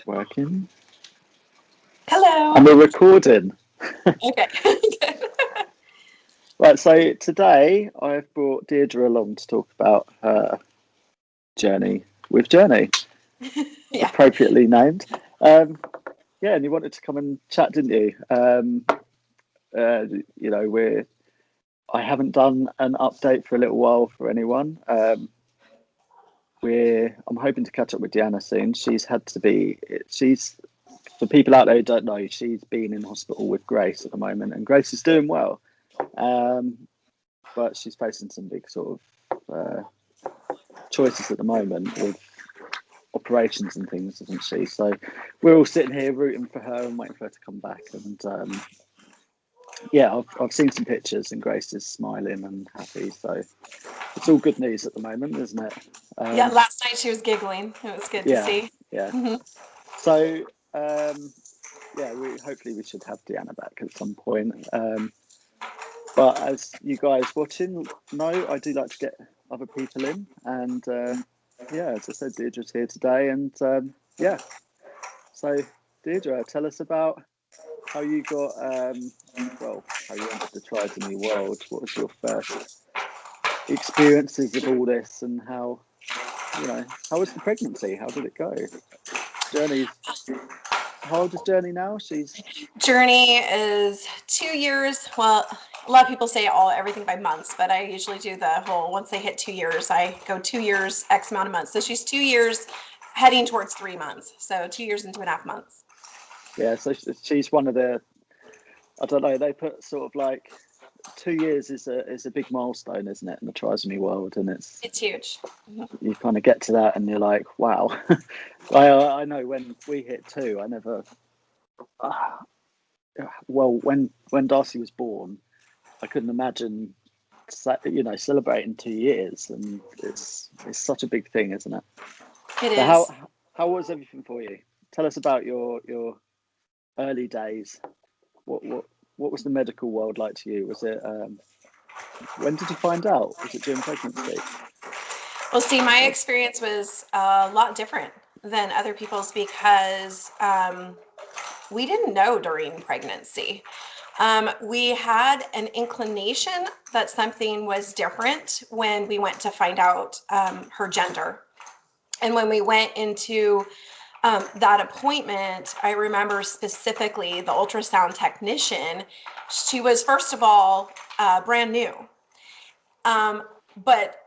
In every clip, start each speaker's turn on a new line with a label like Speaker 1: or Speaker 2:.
Speaker 1: Working.
Speaker 2: Hello.
Speaker 1: And we're recording.
Speaker 2: Okay.
Speaker 1: Right, so today I've brought Deirdre along to talk about her journey with Journey,
Speaker 2: Yeah.
Speaker 1: appropriately named. Yeah, and you wanted to come and chat, didn't you? You know, I haven't done an update for a little while for anyone. I'm hoping to catch up with Deanna soon. She's for people out there who don't know, she's been in hospital with Grace at the moment, and Grace is doing well. But she's facing some big sort of choices at the moment with operations and things, isn't she? So we're all sitting here rooting for her and waiting for her to come back. And yeah, I've seen some pictures, and Grace is smiling and happy. So it's all good news at the moment, isn't it?
Speaker 2: Yeah, last night she was giggling. It was good to see.
Speaker 1: Yeah.
Speaker 2: Mm-hmm.
Speaker 1: So yeah, hopefully we should have Deanna back at some point. But as you guys watching know, I do like to get other people in, and yeah, as I said, Deirdre's here today, and yeah. So Deirdre, tell us about how you got, how you entered the Trisomy world. What was your first experiences of all this, and how how was the pregnancy? How did it go? How old is Journey now?
Speaker 2: Journey is 2 years. Well, a lot of people say everything by months, but I usually do the whole, once they hit 2 years, I go 2 years, X amount of months. So she's 2 years heading towards 3 months. So 2 years and 2.5 months.
Speaker 1: Yeah, so she's one of the, I don't know, they put sort of like 2 years is a big milestone, isn't it, in the Trisomy world? And it's
Speaker 2: huge.
Speaker 1: You kind of get to that and you're like, wow. I know when we hit 2, I never, well, when Darcy was born, I couldn't imagine, celebrating 2 years, and it's such a big thing, isn't it?
Speaker 2: It
Speaker 1: So
Speaker 2: is.
Speaker 1: how was everything for you? Tell us about your early days. What was the medical world like to you? Was it when did you find out? Was it during pregnancy?
Speaker 2: Well, see, my experience was a lot different than other people's because we didn't know during pregnancy. We had an inclination that something was different when we went to find out her gender. And when we went into that appointment, I remember specifically the ultrasound technician. She was, first of all, brand new. But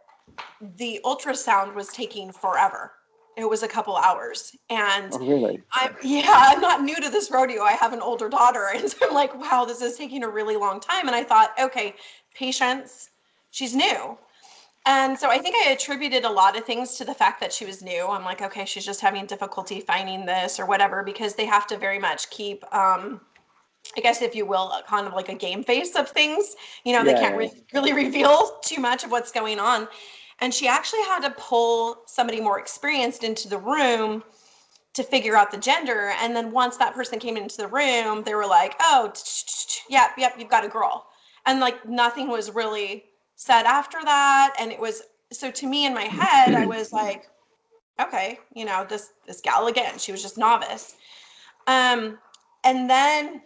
Speaker 2: the ultrasound was taking forever. It was a couple hours. And
Speaker 1: Oh, really?
Speaker 2: I'm not new to this rodeo. I have an older daughter. And so I'm like, wow, this is taking a really long time. And I thought, okay, patience, she's new. And so I think I attributed a lot of things to the fact that she was new. I'm like, okay, she's just having difficulty finding this or whatever, because they have to very much keep, I guess, if you will, kind of like a game face of things. They can't really reveal too much of what's going on. And she actually had to pull somebody more experienced into the room to figure out the gender. And then once that person came into the room, they were like, oh, yep, you've got a girl. And like nothing was really said after that. And it was, so to me in my head, I was like, okay, this gal again, she was just novice. And then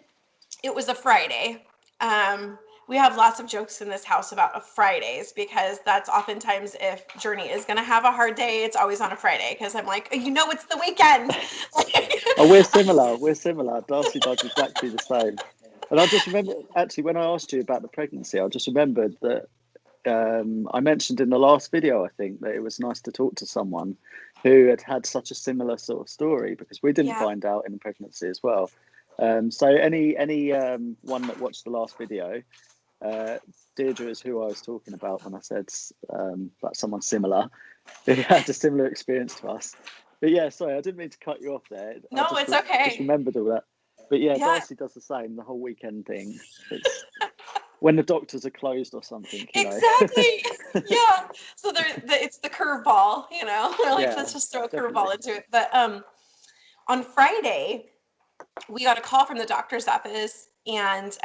Speaker 2: it was a Friday. We have lots of jokes in this house about Fridays, because that's oftentimes, if Journey is going to have a hard day, it's always on a Friday, because I'm like, it's the weekend.
Speaker 1: Oh, we're similar. Darcy does exactly the same. And I just remember, actually, when I asked you about the pregnancy, I just remembered that I mentioned in the last video, I think, that it was nice to talk to someone who had such a similar sort of story, because we didn't find out in the pregnancy as well. So any one that watched the last video, Deirdre is who I was talking about when I said that someone similar who had a similar experience to us. But yeah, sorry, I didn't mean to cut you off there.
Speaker 2: No, it's okay.
Speaker 1: Just remembered all that. But yeah, Darcy does the same, the whole weekend thing. It's when the doctors are closed or something,
Speaker 2: Exactly. Yeah. So it's the curveball, like, let's just throw a curveball into it. But on Friday, we got a call from the doctor's office, and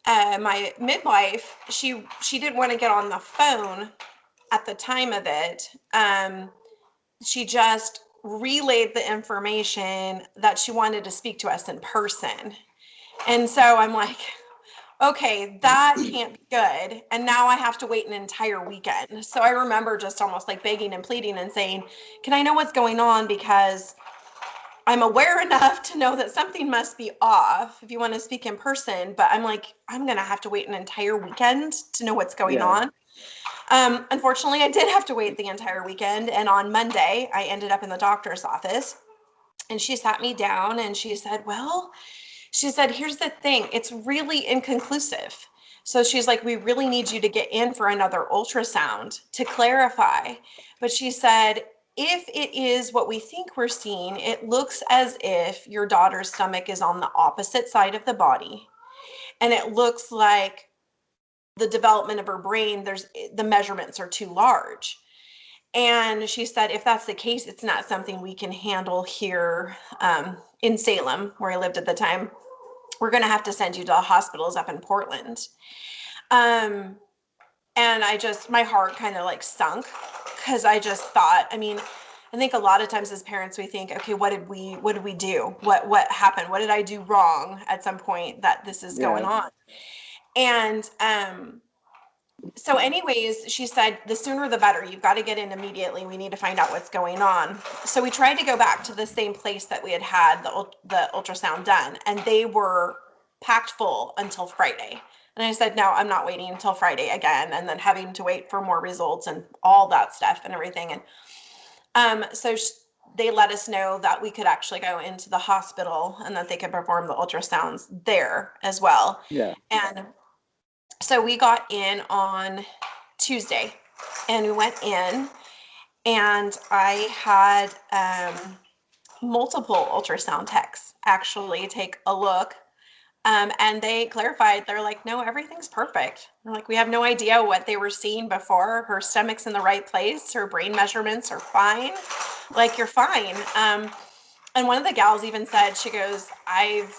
Speaker 2: my midwife, she didn't want to get on the phone at the time of it. She just relayed the information that she wanted to speak to us in person. And so I'm like, okay, that can't be good. And now I have to wait an entire weekend. So I remember just almost like begging and pleading and saying, can I know what's going on? Because I'm aware enough to know that something must be off if you want to speak in person. But I'm like, I'm going to have to wait an entire weekend to know what's going
Speaker 1: Yeah.
Speaker 2: on. Unfortunately, I did have to wait the entire weekend. And on Monday, I ended up in the doctor's office. And she sat me down and she said, well, she said, here's the thing, it's really inconclusive. So she's like, we really need you to get in for another ultrasound to clarify. But she said, if it is what we think we're seeing, it looks as if your daughter's stomach is on the opposite side of the body. And it looks like the development of her brain, the measurements are too large. And she said, if that's the case, it's not something we can handle here in Salem, where I lived at the time. We're going to have to send you to hospitals up in Portland. Um, and my heart kind of like sunk because I just thought, I mean, I think a lot of times as parents, we think, okay, what did we do? What happened? What did I do wrong at some point that this is going on? And, so anyways, she said, the sooner the better. You've got to get in immediately. We need to find out what's going on. So we tried to go back to the same place that we had the ultrasound done, and they were packed full until Friday. And I said, no, I'm not waiting until Friday again, and then having to wait for more results and all that stuff and everything. And so they let us know that we could actually go into the hospital and that they could perform the ultrasounds there as well.
Speaker 1: Yeah.
Speaker 2: And so we got in on Tuesday and we went in, and I had multiple ultrasound techs actually take a look. And they clarified, they're like, no, everything's perfect. They're like, we have no idea what they were seeing before. Her stomach's in the right place. Her brain measurements are fine. Like, you're fine. And one of the gals even said, she goes, I've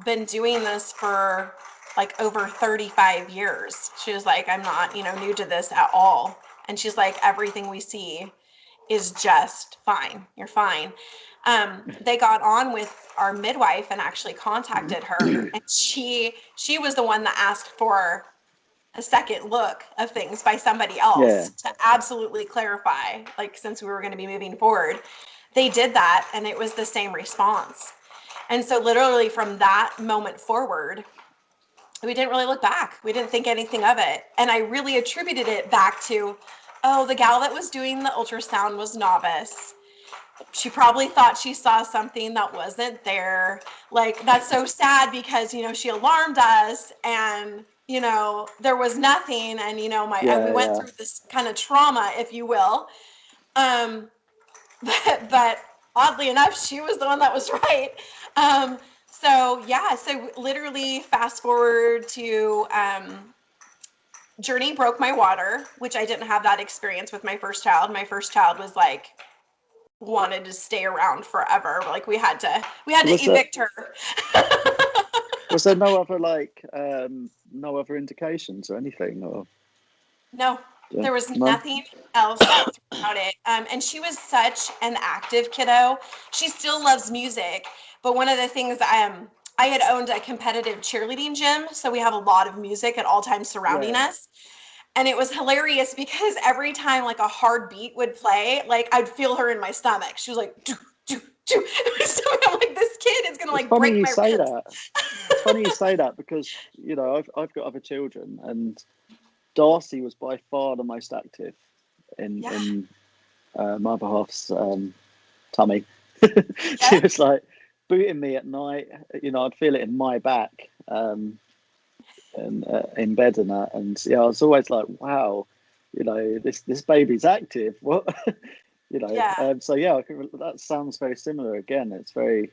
Speaker 2: been doing this for like over 35 years. She was like, I'm not, new to this at all. And she's like, everything we see is just fine. You're fine. They got on with our midwife and actually contacted her, and she was the one that asked for a second look of things by somebody else to absolutely clarify, like, since we were going to be moving forward. They did that, and it was the same response. And so literally from that moment forward, we didn't really look back. We didn't think anything of it. And I really attributed it back to, oh, the gal that was doing the ultrasound was novice. She probably thought she saw something that wasn't there. Like, that's so sad because, she alarmed us, and, there was nothing. And, we went through this kind of trauma, if you will. But oddly enough, she was the one that was right. So literally fast forward to Journey broke my water, which I didn't have that experience with my first child. My first child was like, wanted to stay around forever. Like, we had to evict her.
Speaker 1: Was there no other no other indications or anything? Or
Speaker 2: no, there was nothing else about it. And she was such an active kiddo. She still loves music, but one of the things I had owned a competitive cheerleading gym, so we have a lot of music at all times surrounding us. And it was hilarious because every time like a hard beat would play, like, I'd feel her in my stomach. She was like, doo, doo, doo. So I'm like, this kid is gonna like break my ribs.
Speaker 1: It's funny you say that because I've got other children, and Darcy was by far the most active in my other half's tummy. She was like booting me at night. I'd feel it in my back. And in bed and that, and I was always like, wow, this baby's active. What, so that sounds very similar. Again, it's very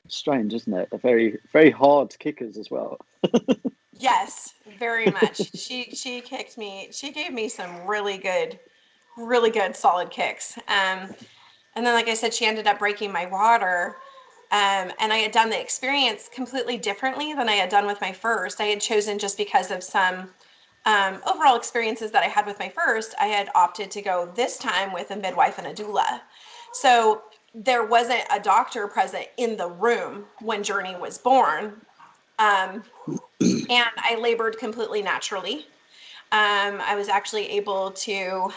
Speaker 1: strange, isn't it? They're very, very hard kickers as well.
Speaker 2: Yes, very much. She kicked me. She gave me some really good solid kicks. And then, like I said, she ended up breaking my water. And I had done the experience completely differently than I had done with my first. I had chosen, just because of some overall experiences that I had with my first, I had opted to go this time with a midwife and a doula. So there wasn't a doctor present in the room when Journey was born. Um, and I labored completely naturally. I was actually able to,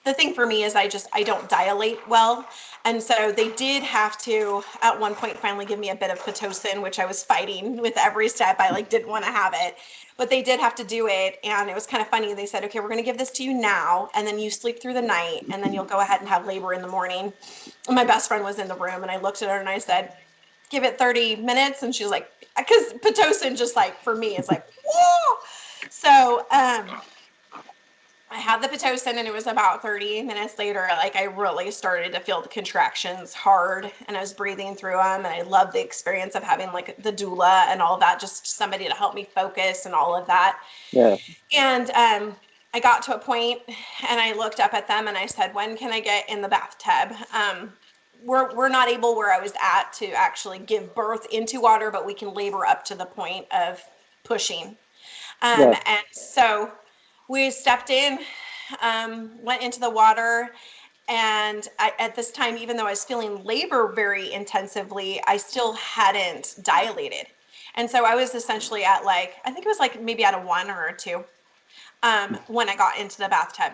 Speaker 2: the thing for me is I don't dilate well. And so they did have to at one point finally give me a bit of Pitocin, which I was fighting with every step. I like didn't want to have it, but they did have to do it. And it was kind of funny. They said, okay, we're going to give this to you now. And then you sleep through the night and then you'll go ahead and have labor in the morning. And my best friend was in the room and I looked at her and I said, give it 30 minutes. And she was like, because Pitocin just like, for me, it's like, whoa. So, I had the Pitocin and it was about 30 minutes later, like I really started to feel the contractions hard and I was breathing through them. And I loved the experience of having like the doula and all that, just somebody to help me focus and all of that.
Speaker 1: Yeah.
Speaker 2: And I got to a point and I looked up at them and I said, when can I get in the bathtub? We're not able where I was at to actually give birth into water, but we can labor up to the point of pushing.
Speaker 1: Yeah.
Speaker 2: And so we stepped in, went into the water, and at this time, even though I was feeling labor very intensively, I still hadn't dilated. And so I was essentially at like, I think it was like maybe at a 1 or a 2 when I got into the bathtub.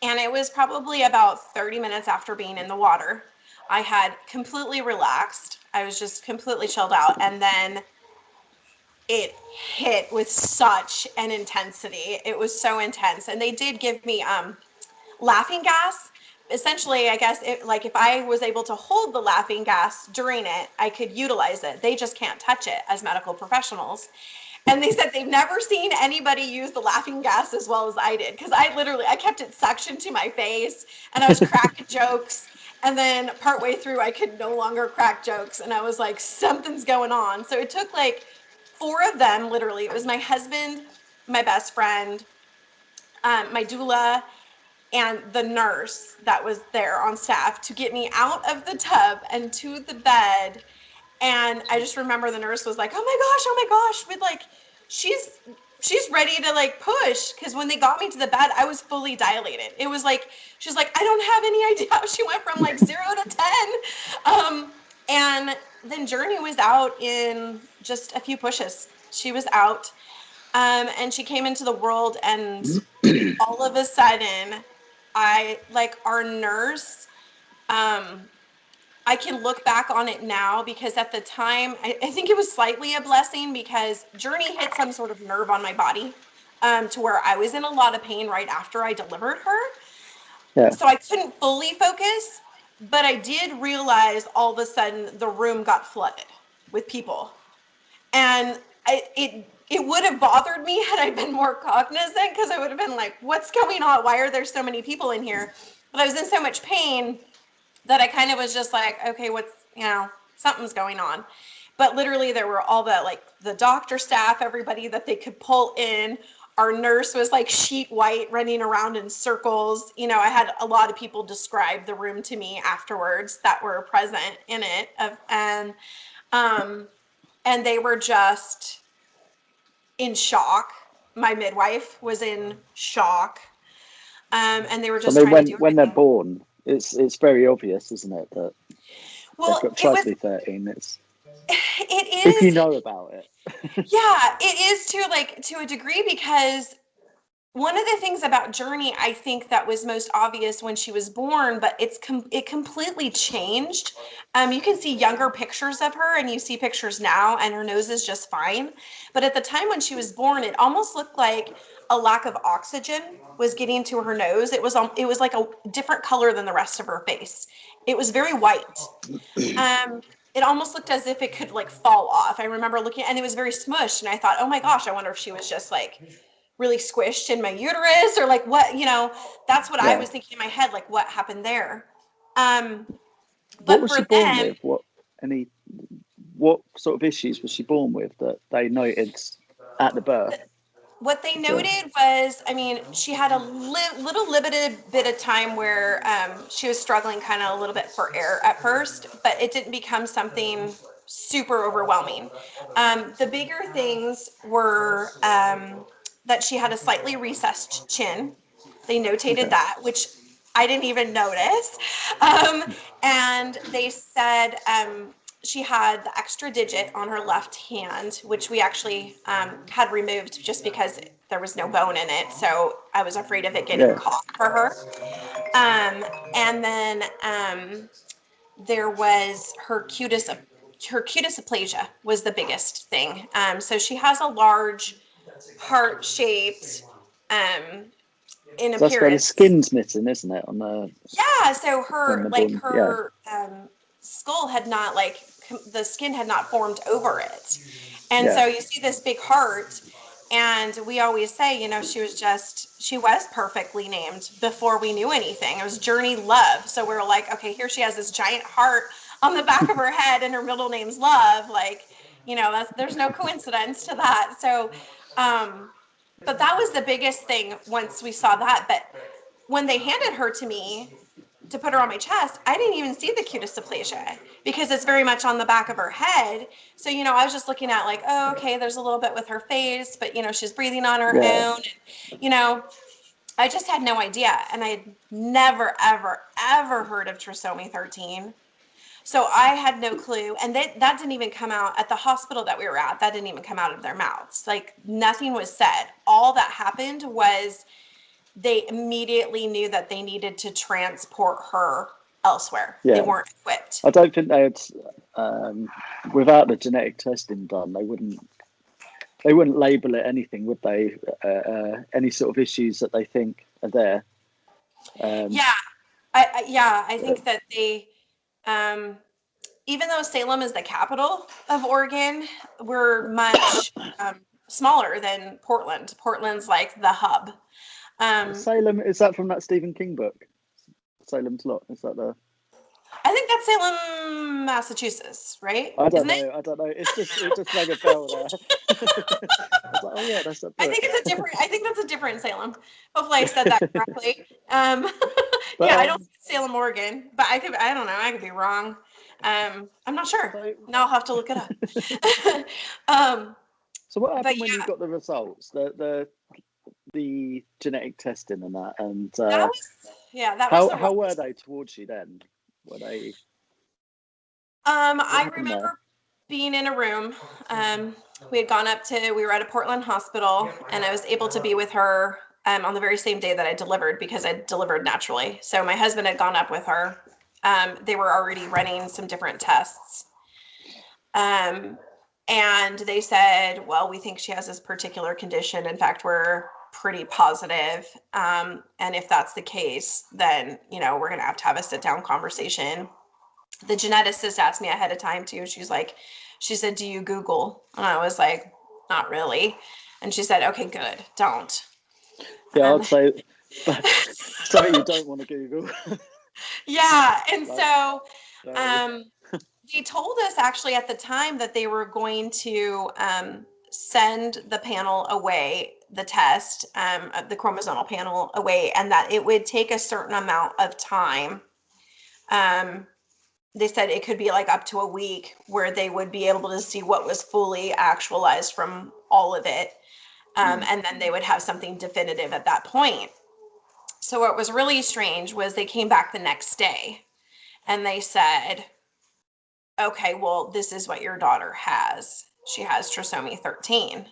Speaker 2: And it was probably about 30 minutes after being in the water. I had completely relaxed. I was just completely chilled out. And then it hit with such an intensity. It was so intense. And they did give me laughing gas. Essentially, I guess like if I was able to hold the laughing gas during it, I could utilize it. They just can't touch it as medical professionals. And they said they've never seen anybody use the laughing gas as well as I did, because I kept it suctioned to my face and I was cracking jokes. And then partway through, I could no longer crack jokes. And I was like, something's going on. So it took like 4 of them, literally. It was my husband, my best friend, my doula, and the nurse that was there on staff to get me out of the tub and to the bed. And I just remember the nurse was like, oh my gosh, with like, she's ready to like push. Cause when they got me to the bed, I was fully dilated. It was like, she's like, I don't have any idea how she went from like 0 to 10. And then Journey was out in just a few pushes. She was out. And she came into the world and all of a sudden I like our nurse, um, I can look back on it now because at the time, I think it was slightly a blessing because Journey hit some sort of nerve on my body, to where I was in a lot of pain right after I delivered her.
Speaker 1: Yeah.
Speaker 2: So I couldn't fully focus, but I did realize all of a sudden the room got flooded with people. And it would have bothered me had I been more cognizant, because I would have been like, what's going on? Why are there so many people in here? But I was in so much pain that I kind of was just like, okay, something's going on. But literally there were all the like the doctor staff, everybody that they could pull in. Our nurse was like sheet white running around in circles. I had a lot of people describe the room to me afterwards that were present in it. Um, and they were just in shock. My midwife was in shock. And they were
Speaker 1: I
Speaker 2: just
Speaker 1: mean,
Speaker 2: trying to do
Speaker 1: when they're
Speaker 2: everything.
Speaker 1: born, it's very obvious, isn't it, that they've
Speaker 2: Well,
Speaker 1: got Trisomy 13. It's
Speaker 2: it
Speaker 1: if you
Speaker 2: is,
Speaker 1: know about it.
Speaker 2: yeah, it is to a degree, because one of the things about Journey, I think that was most obvious when she was born, but it completely changed. You can see younger pictures of her, and you see pictures now, and her nose is just fine. But at the time when she was born, it almost looked like a lack of oxygen was getting to her nose. It was like a different color than the rest of her face. It was very white. Um, it almost looked as if it could like fall off. I remember looking, and it was very smushed, and I thought, oh my gosh, I wonder if she was just like really squished in my uterus, or like what, that's what I
Speaker 1: Yeah.
Speaker 2: was thinking in my head, like what happened there. Um,
Speaker 1: What
Speaker 2: but
Speaker 1: was
Speaker 2: for
Speaker 1: she born
Speaker 2: them,
Speaker 1: with? Any what sort of issues was she born with that they noted at the birth?
Speaker 2: what they
Speaker 1: Did you?
Speaker 2: noted was, I mean, she had a little limited bit of time where she was struggling kind of a little bit for air at first, but it didn't become something super overwhelming. The bigger things were that she had a slightly recessed chin. They notated
Speaker 1: Okay.
Speaker 2: that, which I didn't even notice. Um, and they said she had the extra digit on her left hand, which we actually had removed just because there was no bone in it. So I was afraid of it getting
Speaker 1: Yeah.
Speaker 2: caught for her. And then there was her cutis aplasia was the biggest thing. So she has a large heart-shaped in
Speaker 1: So that's where the
Speaker 2: appearance.
Speaker 1: skin's missing, isn't it? On the
Speaker 2: Yeah, so
Speaker 1: on
Speaker 2: her
Speaker 1: the
Speaker 2: like
Speaker 1: bone. Yeah.
Speaker 2: her skull had not the skin had not formed over it. And
Speaker 1: Yeah.
Speaker 2: so you see this big heart, and we always say, she was perfectly named before we knew anything. It was Journey Love. So we were like, okay, here she has this giant heart on the back of her head, and her middle name's Love. Like, there's no coincidence to that. So, but that was the biggest thing once we saw that. But when they handed her to me to put her on my chest, I didn't even see the cutis aplasia because it's very much on the back of her head. So, I was just looking at like, oh, okay, there's a little bit with her face, but she's breathing on her
Speaker 1: Yeah.
Speaker 2: own. And, I just had no idea. And I had never, ever, ever heard of trisomy 13. So I had no clue. And that didn't even come out at the hospital that we were at. That didn't even come out of their mouths. Like nothing was said. All that happened was they immediately knew that they needed to transport her elsewhere. They
Speaker 1: Yeah.
Speaker 2: weren't equipped.
Speaker 1: I don't think they had, without the genetic testing done, they wouldn't label it anything, would they? Any sort of issues that they think are there.
Speaker 2: Yeah, I think that they, um, even though Salem is the capital of Oregon, we're much smaller than Portland. Portland's like the hub. Um,
Speaker 1: Salem, is that from that Stephen King book? Salem's Lot. Is that the?
Speaker 2: I think that's Salem, Massachusetts, right?
Speaker 1: I don't
Speaker 2: Isn't it?
Speaker 1: know. I don't know. It just rang a bell there. I was like, oh yeah, that's that
Speaker 2: I
Speaker 1: book.
Speaker 2: think I think that's a different Salem. Hopefully I said that correctly.
Speaker 1: But
Speaker 2: Yeah, I don't think it's Salem, Oregon, but I don't know, I could be wrong. I'm not sure.
Speaker 1: so,
Speaker 2: Now I'll have to look it up. um,
Speaker 1: so what
Speaker 2: but
Speaker 1: happened when you
Speaker 2: yeah,
Speaker 1: got the results, the genetic testing and that, and
Speaker 2: that was the
Speaker 1: how
Speaker 2: rough.
Speaker 1: were they towards you then? Were they? What
Speaker 2: I
Speaker 1: happened there?
Speaker 2: remember being in a room. We were at a Portland hospital, and I was able to be with her on the very same day that I delivered because I delivered naturally. So my husband had gone up with her. They were already running some different tests. And they said, well, we think she has this particular condition. In fact, we're pretty positive. And if that's the case, then, we're going to have a sit down conversation. The geneticist asked me ahead of time too. She said, do you Google? And I was like, not really. And she said, okay, good. Don't.
Speaker 1: Yeah,
Speaker 2: Um,
Speaker 1: I'd say, but something you don't want to Google.
Speaker 2: yeah. And
Speaker 1: Like,
Speaker 2: so,
Speaker 1: very.
Speaker 2: um, they told us actually at the time that they were going to send the panel away, the test, the chromosomal panel away, and that it would take a certain amount of time. They said it could be like up to a week where they would be able to see what was fully actualized from all of it. And then they would have something definitive at that point. So what was really strange was they came back the next day and they said, okay, well, this is what your daughter has. She has trisomy 13.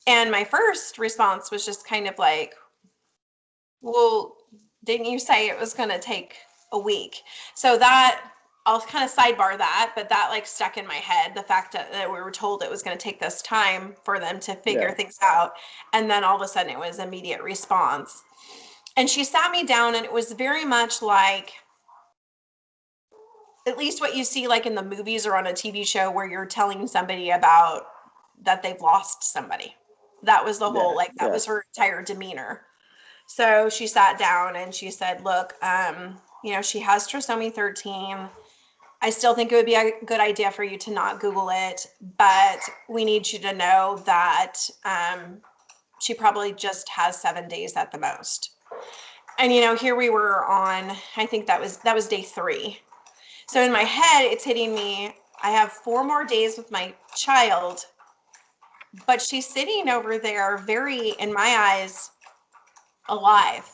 Speaker 2: And my first response was just kind of like, well, didn't you say it was going to take a week? So that, I'll kind of sidebar that, but that like stuck in my head, the fact that we were told it was going to take this time for them to figure
Speaker 1: Yeah.
Speaker 2: things out. And then all of a sudden it was immediate response. And she sat me down, and it was very much like, at least what you see like in the movies or on a TV show where you're telling somebody about that they've lost somebody. That was the whole,
Speaker 1: Yeah.
Speaker 2: like, that
Speaker 1: Yeah.
Speaker 2: was her entire demeanor. So she sat down and she said, look, she has trisomy 13. I still think it would be a good idea for you to not Google it, but we need you to know that she probably just has 7 days at the most. And, here we were on, I think that was day 3. So in my head, it's hitting me, I have 4 more days with my child, But she's sitting over there very, in my eyes, alive.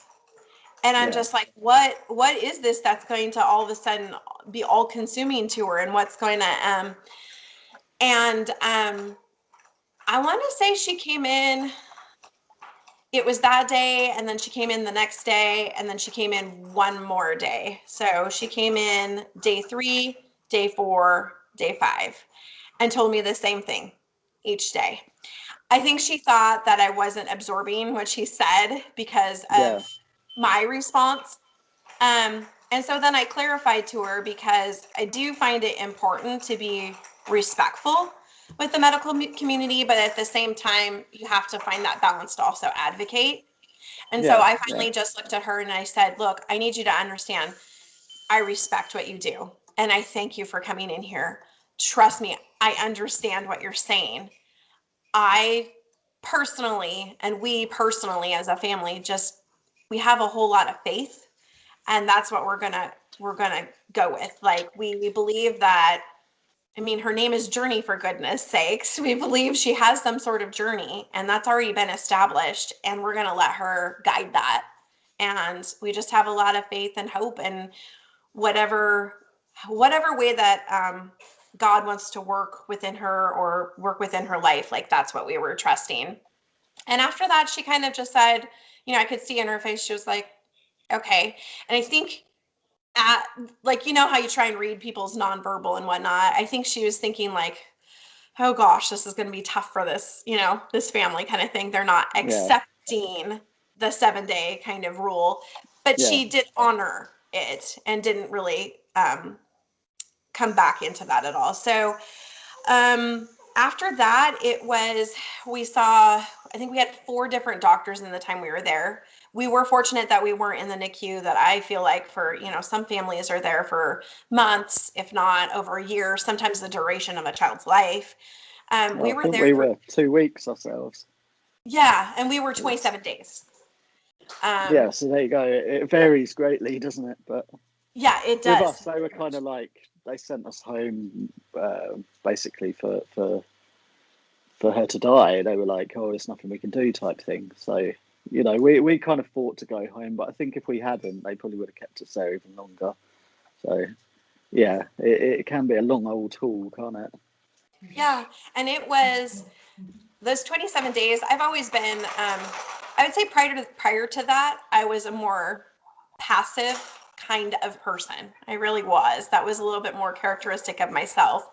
Speaker 2: And I'm
Speaker 1: Yeah.
Speaker 2: just like, what is this that's going to all of a sudden be all consuming to her, and what's going to and I want to say she came in, it was that day, and then she came in the next day, and then she came in one more day. So she came in day 3, day 4, day 5, and told me the same thing each day. I think she thought that I wasn't absorbing what she said because
Speaker 1: Yeah.
Speaker 2: of my response. And so then I clarified to her, because I do find it important to be respectful with the medical community, but at the same time, you have to find that balance to also advocate. And so
Speaker 1: Yeah.
Speaker 2: I
Speaker 1: Yeah.
Speaker 2: finally just looked at her and I said, look, I need you to understand, I respect what you do. And I thank you for coming in here. Trust me, I understand what you're saying. I personally, and we personally as a family, just, we have a whole lot of faith, and that's what we're gonna go with. Like, we believe that, I mean, her name is Journey, for goodness sakes. We believe she has some sort of journey, and that's already been established, and we're gonna let her guide that. And we just have a lot of faith and hope, and whatever way that God wants to work within her or work within her life, like that's what we were trusting. And after that, she kind of just said, I could see in her face, she was like, okay. And I think, at, like, how you try and read people's nonverbal and whatnot, I think she was thinking like, oh gosh, this is going to be tough for this family, kind of thing. They're not
Speaker 1: Yeah.
Speaker 2: accepting the 7-day kind of rule, but
Speaker 1: Yeah.
Speaker 2: she did honor it and didn't really come back into that at all. So after that, we saw, I think we had 4 different doctors in the time we were there. We were fortunate that we weren't in the NICU, that I feel like, for, some families are there for months, if not over a year, sometimes the duration of a child's life. We
Speaker 1: Well, I
Speaker 2: were
Speaker 1: think
Speaker 2: there
Speaker 1: we
Speaker 2: for,
Speaker 1: were 2 weeks ourselves.
Speaker 2: yeah, and we were
Speaker 1: It's,
Speaker 2: 27 days. Um,
Speaker 1: yeah. So there you go. It varies greatly, doesn't it? But
Speaker 2: yeah, it
Speaker 1: with
Speaker 2: does.
Speaker 1: us, they were kind of like, they sent us home basically for her to die. They were like, "Oh, there's nothing we can do," type thing. So we kind of fought to go home, but I think if we hadn't, they probably would have kept us there even longer. So yeah, it can be a long old haul, can't it?
Speaker 2: Yeah, and it was those 27 days. I've always been, I would say, prior to that, I was a more passive kind of person. I really was. That was a little bit more characteristic of myself.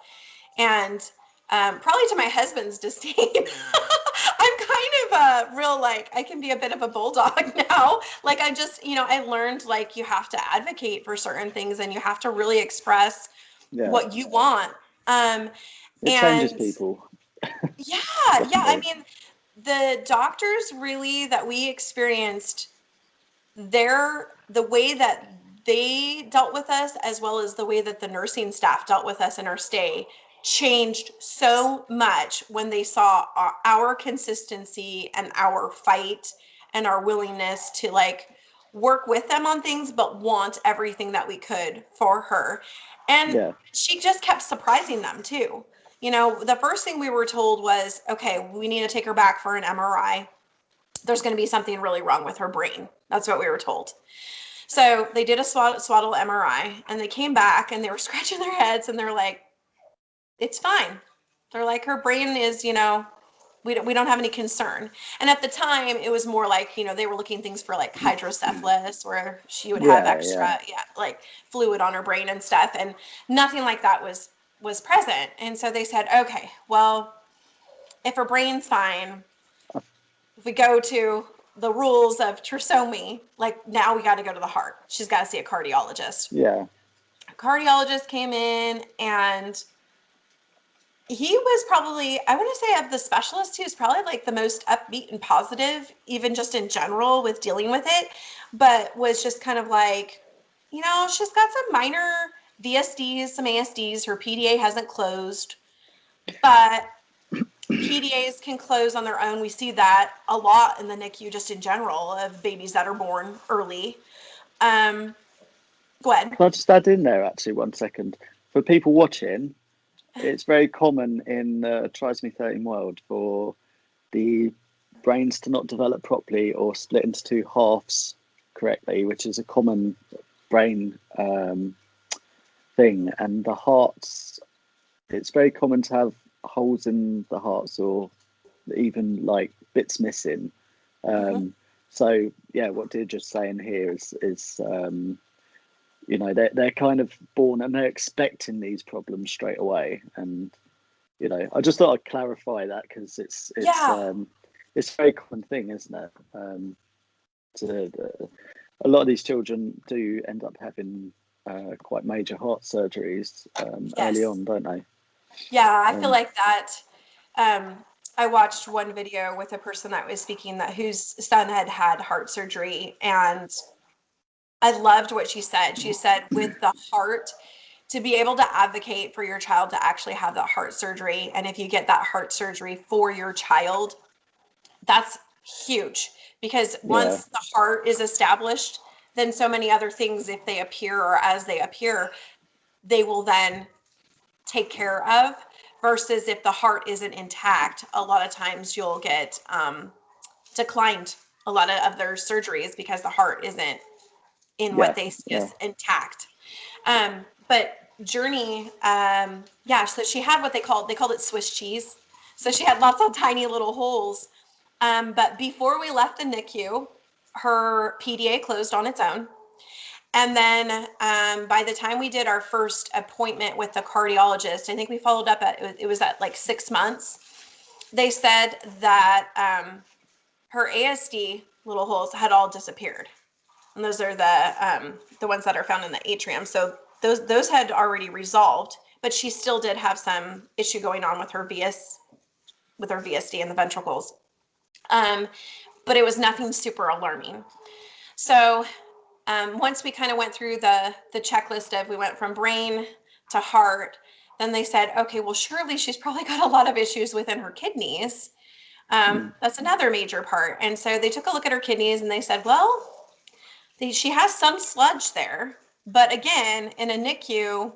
Speaker 2: And probably to my husband's disdain, I'm kind of a real, like, I can be a bit of a bulldog now. Like, I just, I learned, like, you have to advocate for certain things, and you have to really express
Speaker 1: Yeah,
Speaker 2: what you want. Um,
Speaker 1: it changes
Speaker 2: and
Speaker 1: people,
Speaker 2: yeah, yeah. I
Speaker 1: definitely.
Speaker 2: mean, the doctors really that we experienced, the way that they dealt with us, as well as the way that the nursing staff dealt with us in our stay, changed so much when they saw our consistency and our fight and our willingness to, like, work with them on things, but want everything that we could for her. And
Speaker 1: Yeah,
Speaker 2: she just kept surprising them too. The first thing we were told was, okay, we need to take her back for an MRI. There's going to be something really wrong with her brain. That's what we were told. So they did a swaddle MRI, and they came back and they were scratching their heads, and they're like, it's fine. They're like, her brain is, we don't have any concern. And at the time, it was more like, they were looking things for like hydrocephalus, where she would have
Speaker 1: yeah,
Speaker 2: extra,
Speaker 1: yeah.
Speaker 2: yeah, like fluid on her brain and stuff. And nothing like that was present. And so they said, okay, well, if her brain's fine, if we go to the rules of trisomy, like, now we got to go to the heart. She's got to see a cardiologist.
Speaker 1: Yeah,
Speaker 2: A cardiologist came in, and he was probably, I want to say, of the specialists, he was probably like the most upbeat and positive, even just in general with dealing with it, but was just kind of like, she's got some minor VSDs, some ASDs. Her PDA hasn't closed, but PDAs can close on their own. We see that a lot in the NICU, just in general, of babies that are born early. Um, Go ahead.
Speaker 1: can I just add in there actually 1 second for people watching? it's very common in the trisomy 13 world for the brains to not develop properly or split into two halves correctly, which is a common brain thing. And the hearts, it's very common to have holes in the hearts or even like bits missing.
Speaker 2: Mm-hmm.
Speaker 1: So yeah, what Deirdre's saying here is you know, they're kind of born and they're expecting these problems straight away. And you know, I just thought I'd clarify that because it's
Speaker 2: Yeah.
Speaker 1: it's a very common thing, isn't it? A lot of these children do end up having quite major heart surgeries early
Speaker 2: Yes.
Speaker 1: on, don't they?
Speaker 2: Yeah, I feel
Speaker 1: Um,
Speaker 2: like that. Um, I watched one video with a person that was speaking that whose son had had heart surgery, and I loved what she said. She said, with the heart, to be able to advocate for your child to actually have that heart surgery, and if you get that heart surgery for your child, that's huge, because
Speaker 1: yeah,
Speaker 2: once the heart is established, then so many other things, if they appear or as they appear, they will then take care of, versus if the heart isn't intact, a lot of times you'll get declined a lot of their surgeries because the heart isn't in what
Speaker 1: yeah,
Speaker 2: they see
Speaker 1: yeah,
Speaker 2: as intact. But Journey, yeah, so she had what they called it Swiss cheese. So she had lots of tiny little holes. But before we left the NICU, her PDA closed on its own. And then by the time we did our first appointment with the cardiologist, I think we followed up it was at like 6 months. They said that her ASD little holes had all disappeared. And those are the ones that are found in the atrium. So those had already resolved, but she still did have some issue going on with her VSD and the ventricles. But it was nothing super alarming. So once we kind of went through the checklist of, we went from brain to heart, then they said, okay, well, surely she's probably got a lot of issues within her kidneys.
Speaker 1: mm,
Speaker 2: That's another major part. And so they took a look at her kidneys and they said, well, she has some sludge there. But again, in a NICU,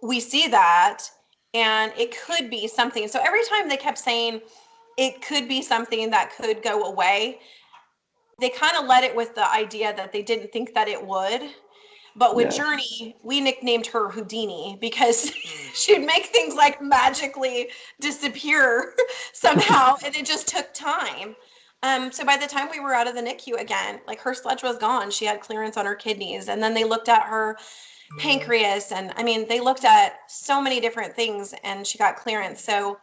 Speaker 2: we see that, and it could be something. So every time they kept saying it could be something that could go away, they kind of let it with the idea that they didn't think that it would. But with
Speaker 1: yeah,
Speaker 2: Journey, we nicknamed her Houdini because she'd make things like magically disappear somehow, and it just took time. So by the time we were out of the NICU again, like, her sludge was gone. She had clearance on her kidneys, and then they looked at her pancreas, and I mean, they looked at so many different things, and she got clearance. So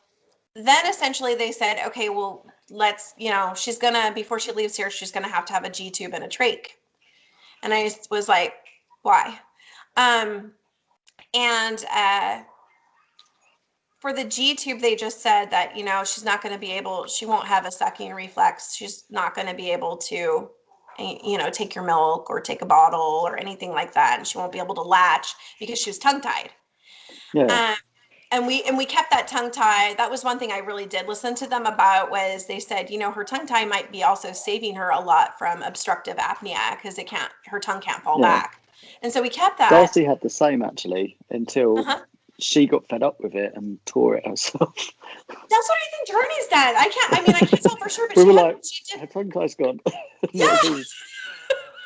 Speaker 2: then essentially they said, okay, well, let's, she's gonna, before she leaves here, she's gonna have to have a G tube and a trach. And I was like, why? Um, and for the G tube, they just said that, she's not going to be able, she won't have a sucking reflex. She's not going to be able to, take your milk or take a bottle or anything like that. And she won't be able to latch because she was tongue tied.
Speaker 1: yeah,
Speaker 2: Um, and we kept that tongue tie. That was one thing I really did listen to them about, was they said, her tongue tie might be also saving her a lot from obstructive apnea, because her tongue can't fall
Speaker 1: yeah.
Speaker 2: back. And so we kept that.
Speaker 1: Darcy had the same actually until
Speaker 2: Uh-huh.
Speaker 1: she got fed up with it and tore it herself.
Speaker 2: That's what I think Journey's did. I can't tell for sure, but
Speaker 1: We were like,
Speaker 2: she did.
Speaker 1: her tongue tie's gone, and
Speaker 2: Yeah.
Speaker 1: it was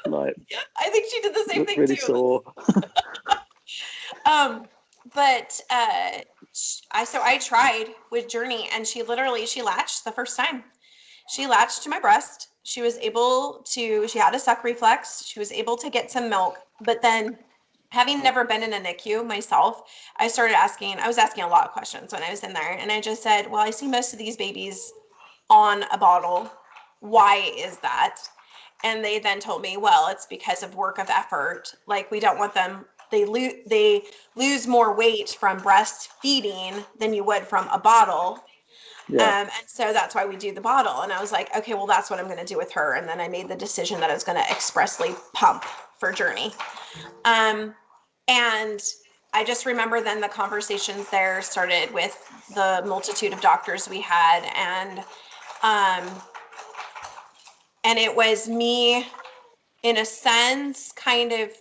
Speaker 1: all like
Speaker 2: Yeah, I think she did the same thing
Speaker 1: really
Speaker 2: too.
Speaker 1: sore.
Speaker 2: Um, but I tried with Journey, and she latched the first time. She latched to my breast. She had a suck reflex. She was able to get some milk, but then, having never been in a NICU myself, I was asking a lot of questions when I was in there, and I just said, well, I see most of these babies on a bottle. Why is that? And they then told me, well, it's because of work of effort. Like, we don't want them, they lose more weight from breastfeeding than you would from a bottle.
Speaker 1: Yeah,
Speaker 2: And so that's why we do the bottle. And I was like, okay, well, that's what I'm going to do with her. And then I made the decision that I was going to expressly pump for Journey. And I just remember then the conversations there started with the multitude of doctors we had. Um, and it was me, in a sense, kind of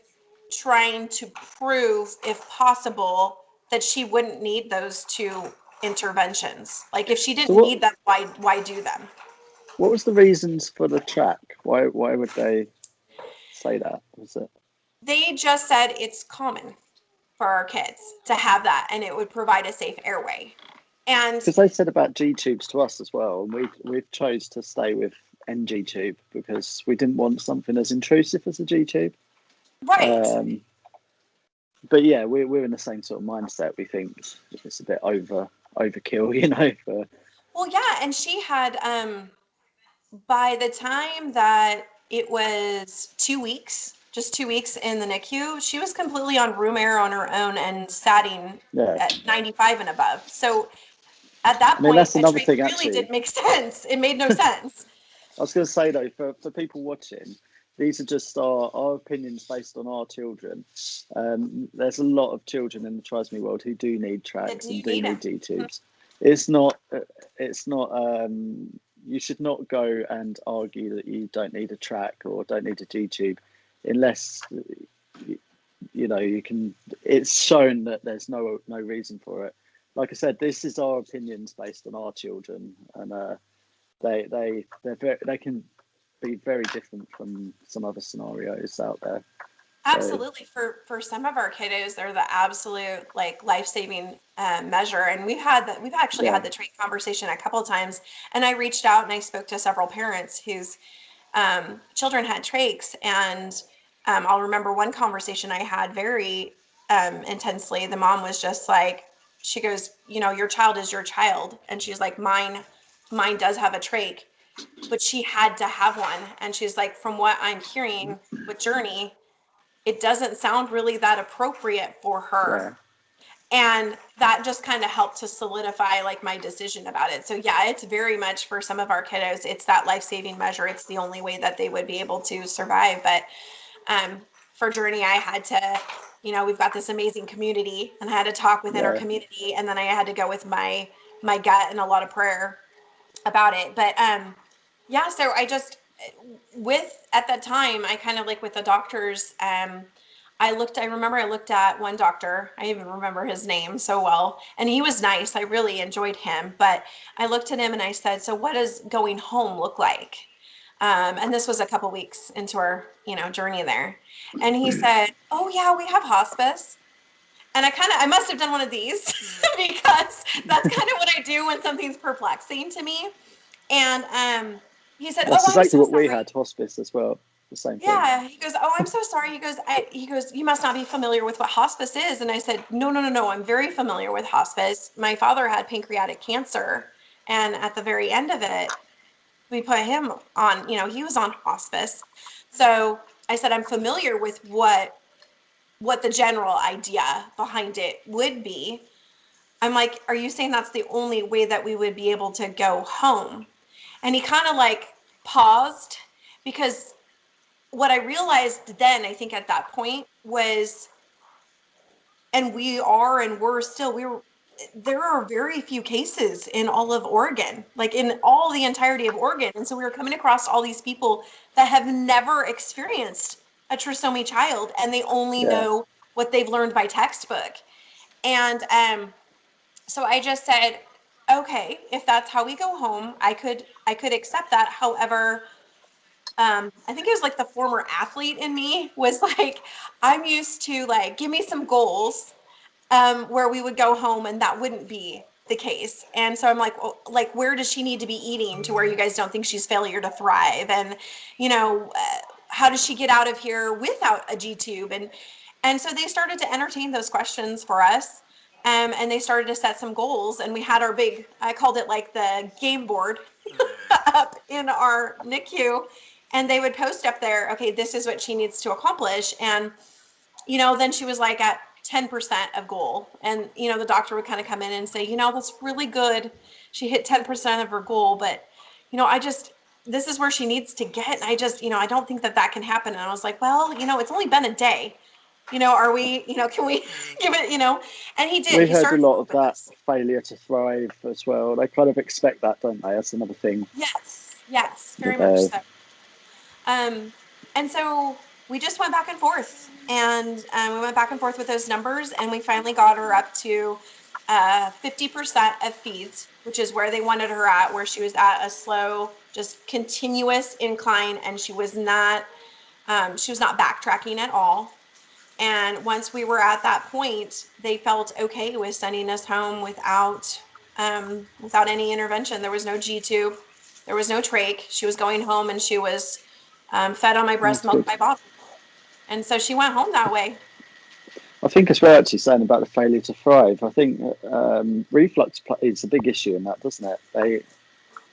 Speaker 2: trying to prove, if possible, that she wouldn't need those two interventions. Like if she
Speaker 1: So
Speaker 2: didn't need them, why do them?
Speaker 1: what was the reasons for the track? Why would they say that? Was it
Speaker 2: They just said it's common for our kids to have that, and it would provide a safe airway. And
Speaker 1: because they said about G tubes to us as well, and we chose to stay with NG tube because we didn't want something as intrusive as a G tube.
Speaker 2: right.
Speaker 1: But yeah, we're in the same sort of mindset. We think it's a bit overkill, you know.
Speaker 2: Well, yeah, and she had by the time that it was 2 weeks, just 2 weeks in the NICU, she was completely on room air on her own and satting
Speaker 1: Yeah,
Speaker 2: at 95 and above. So at that
Speaker 1: I mean
Speaker 2: point,
Speaker 1: that's
Speaker 2: a
Speaker 1: another
Speaker 2: trach
Speaker 1: thing
Speaker 2: really
Speaker 1: actually.
Speaker 2: didn't make sense. It made no sense.
Speaker 1: I was going to say though, for people watching, these are just our opinions based on our children. There's a lot of children in the Trisomy world who do need
Speaker 2: That
Speaker 1: tracks
Speaker 2: do
Speaker 1: and
Speaker 2: you
Speaker 1: do
Speaker 2: need
Speaker 1: need
Speaker 2: them?
Speaker 1: G tubes. It's not. It's not. You should not go and argue that you don't need a track or don't need a G tube, unless you know you can. It's shown that there's no reason for it. Like I said, this is our opinions based on our children, and they can be very different from some other scenarios out there. So
Speaker 2: Absolutely. For some of our kiddos, they're the absolute like life-saving measure. And we've actually
Speaker 1: yeah,
Speaker 2: had the trach conversation a couple of times. And I reached out and I spoke to several parents whose children had trachs. And I'll remember one conversation I had very intensely. The mom was just like, she goes, your child is your child. And she's like, mine does have a trach, but she had to have one. And she's like, from what I'm hearing with Journey, it doesn't sound really that appropriate for her.
Speaker 1: yeah,
Speaker 2: And that just kind of helped to solidify like my decision about it. So yeah, it's very much for some of our kiddos, it's that life-saving measure. It's the only way that they would be able to survive. But um, for Journey, I had to, we've got this amazing community, and I had to talk within our
Speaker 1: yeah,
Speaker 2: community, and then I had to go with my gut and a lot of prayer about it. But yeah, so I just with at that time, I kind of like with the doctors, I remember I looked at one doctor. I even remember his name so well. And he was nice. I really enjoyed him. But I looked at him and I said, so what does going home look like? And this was a couple weeks into our, journey there. And he said, oh yeah, we have hospice. And I must have done one of these because that's kind of what I do when something's perplexing to me. And he said, oh,
Speaker 1: that's
Speaker 2: I'm
Speaker 1: exactly
Speaker 2: so
Speaker 1: what we
Speaker 2: sorry.
Speaker 1: had, hospice as well. The same thing.
Speaker 2: Yeah, he goes, "Oh, I'm so sorry." He goes, "You must not be familiar with what hospice is." And I said, "No, no, no, no. I'm very familiar with hospice. My father had pancreatic cancer, and at the very end of it, we put him on, he was on hospice." So, I said, "I'm familiar with what the general idea behind it would be." I'm like, "Are you saying that's the only way that we would be able to go home?" And he kind of like paused because what I realized then, I think at that point was, and there are very few cases in all of Oregon, like in all the entirety of Oregon. And so we were coming across all these people that have never experienced a trisomy child, and they only
Speaker 1: Yeah,
Speaker 2: know what they've learned by textbook. And so I just said, okay, if that's how we go home, I could accept that. However, I think it was like the former athlete in me was like, I'm used to like, give me some goals, where we would go home and that wouldn't be the case. And so I'm like, well, like, where does she need to be eating to where you guys don't think she's failure to thrive? And, how does she get out of here without a G tube? And so they started to entertain those questions for us. And they started to set some goals, and we had our big, I called it like the game board up in our NICU, and they would post up there, okay, this is what she needs to accomplish. And, then she was like at 10% of goal. And, the doctor would kind of come in and say, that's really good. She hit 10% of her goal, but, this is where she needs to get. And I don't think that can happen. And I was like, well, it's only been a day. Are we, can we give it, and he did.
Speaker 1: we
Speaker 2: He
Speaker 1: heard a
Speaker 2: started to
Speaker 1: lot
Speaker 2: work
Speaker 1: of
Speaker 2: with
Speaker 1: that
Speaker 2: us.
Speaker 1: failure to thrive as well. They kind of expect that, don't they? That's another thing
Speaker 2: Yes, yes,
Speaker 1: that
Speaker 2: very much
Speaker 1: they.
Speaker 2: so. Um, and so we just went back and forth, and we went back and forth with those numbers, and we finally got her up to 50% of feeds, which is where they wanted her at, where she was at a slow, just continuous incline, and she was not backtracking at all. And once we were at that point, they felt okay with sending us home without any intervention. There was no G tube, there was no trach. She was going home, and she was fed on my breast
Speaker 1: That's
Speaker 2: milk
Speaker 1: good.
Speaker 2: by bottle. And so she went home that way.
Speaker 1: I think as we're actually saying about the failure to thrive, I think reflux is a big issue in that, doesn't it?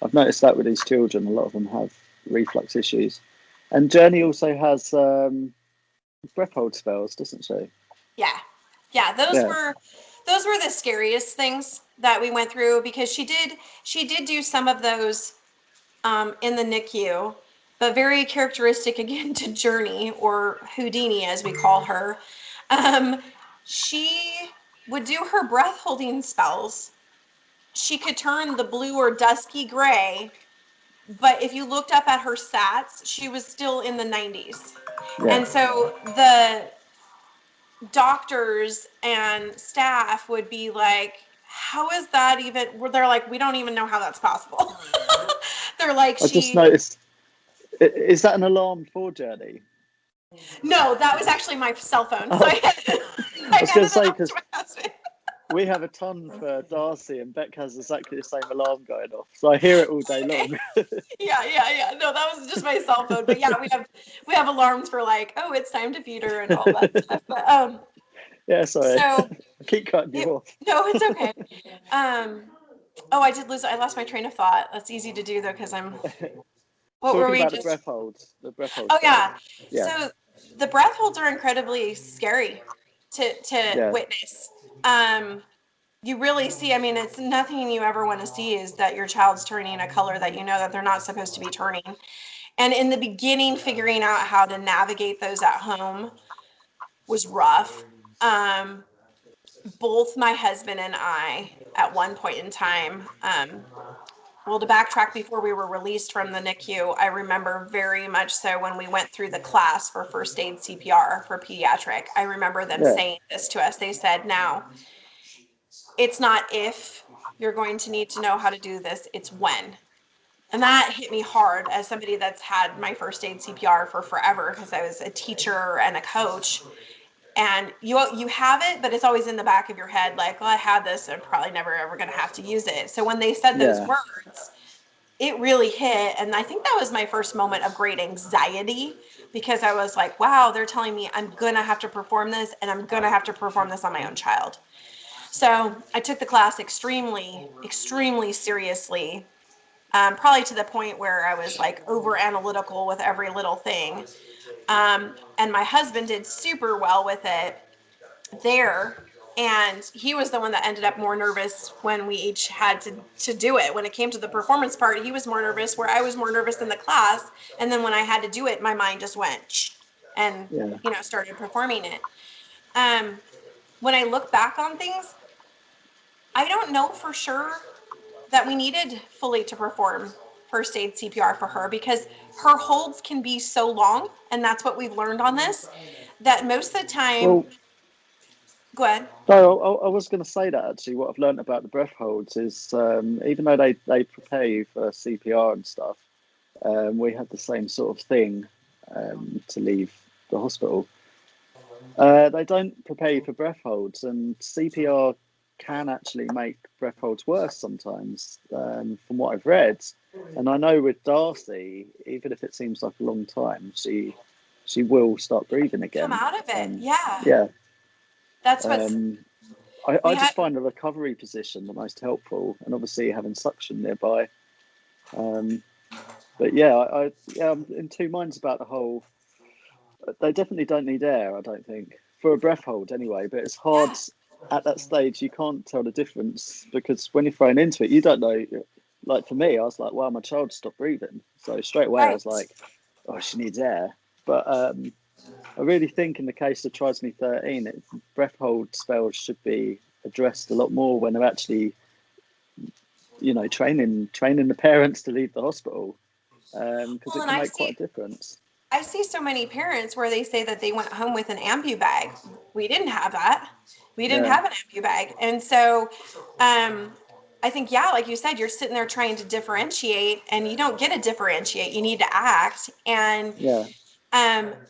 Speaker 1: I've noticed that with these children, a lot of them have reflux issues. And Journey also has breath hold spells, doesn't she?
Speaker 2: Yeah. Yeah,
Speaker 1: Yeah,
Speaker 2: those were the scariest things that we went through, because she did do some of those in the NICU, but very characteristic again to Journey, or Houdini as we call her. Um, she would do her breath holding spells. She could turn the blue or dusky gray, but if you looked up at her stats, she was still in the 90s.
Speaker 1: yeah.
Speaker 2: And so the doctors and staff would be like, how is that even? They're like, we don't even know how that's possible. They're like,
Speaker 1: I just noticed, is that an alarm for Journey?
Speaker 2: no, that was actually my cell phone. So
Speaker 1: Oh,
Speaker 2: I
Speaker 1: I was going
Speaker 2: handed
Speaker 1: to
Speaker 2: it
Speaker 1: say,
Speaker 2: off to
Speaker 1: because
Speaker 2: my husband.
Speaker 1: we have a ton for Darcy, and Beck has exactly the same alarm going off. So I hear it all day long.
Speaker 2: Yeah. No, that was just my cell phone. But yeah, we have alarms for like, oh, it's time to feed her and all that stuff. But
Speaker 1: Yeah, sorry.
Speaker 2: so
Speaker 1: I keep cutting you
Speaker 2: it,
Speaker 1: off.
Speaker 2: no, it's okay. Um, oh, I lost my train of thought. That's easy to do though, because what were
Speaker 1: Talking
Speaker 2: we
Speaker 1: about
Speaker 2: just?
Speaker 1: the breath hold
Speaker 2: Oh
Speaker 1: spells.
Speaker 2: yeah.
Speaker 1: Yeah,
Speaker 2: So the breath holds are incredibly scary to
Speaker 1: yeah,
Speaker 2: witness. Um, you really see, I mean, it's nothing you ever want to see is that your child's turning a color that you know that they're not supposed to be turning. And in the beginning, figuring out how to navigate those at home was rough. Um, both my husband and I, at one point in time, well, to backtrack, before we were released from the NICU, I remember very much so when we went through the class for first aid CPR for pediatric. I remember them
Speaker 1: yeah,
Speaker 2: saying this to us. They said, now, it's not if you're going to need to know how to do this, it's when. And that hit me hard as somebody that's had my first aid CPR for forever, because I was a teacher and a coach. And you have it, but it's always in the back of your head, like, well, I had this, I'm probably never ever going to have to use it. So when they said those
Speaker 1: yeah,
Speaker 2: words, it really hit. And I think that was my first moment of great anxiety, because I was like, wow, they're telling me I'm going to have to perform this, and I'm going to have to perform this on my own child. So I took the class extremely, extremely seriously, probably to the point where I was like over analytical with every little thing. And my husband did super well with it there. And he was the one that ended up more nervous when we each had to do it. When it came to the performance part, he was more nervous, where I was more nervous in the class. And then when I had to do it, my mind just went and,
Speaker 1: yeah.
Speaker 2: started performing it. Um, when I look back on things, I don't know for sure that we needed fully to perform first aid CPR for her, because her holds can be so long, and that's what we've learned on this, that most of the time,
Speaker 1: Well,
Speaker 2: go ahead.
Speaker 1: no, I was going to say that actually. What I've learned about the breath holds is even though they prepare you for CPR and stuff, we had the same sort of thing to leave the hospital. They don't prepare you for breath holds, and CPR can actually make breath holds worse sometimes, from what I've read. And I know with Darcy, even if it seems like a long time, she will start breathing
Speaker 2: Come
Speaker 1: again.
Speaker 2: out of it. Yeah.
Speaker 1: Yeah,
Speaker 2: That's what's,
Speaker 1: um, I
Speaker 2: we had,
Speaker 1: just find the recovery position the most helpful, and obviously having suction nearby. Um, but yeah, I'm in two minds about the whole. They definitely don't need air, I don't think, for a breath hold anyway. But it's hard
Speaker 2: yeah,
Speaker 1: at that stage. You can't tell the difference because when you're thrown into it, you don't know. Like for me, I was like, "Wow, my child stopped breathing." So straight away, I was
Speaker 2: right.
Speaker 1: like, "Oh, she needs air." But I really think in the case of Trisomy 13, breath hold spells should be addressed a lot more when they're actually, training the parents to leave the hospital, because
Speaker 2: Well,
Speaker 1: it
Speaker 2: and
Speaker 1: can
Speaker 2: I
Speaker 1: make quite
Speaker 2: see,
Speaker 1: a difference.
Speaker 2: I see so many parents where they say that they went home with an ambu bag. We didn't have that. We didn't
Speaker 1: Yeah,
Speaker 2: have an ambu bag. And so I think, yeah, like you said, you're sitting there trying to differentiate and you don't get to differentiate. You need to act. And
Speaker 1: yeah,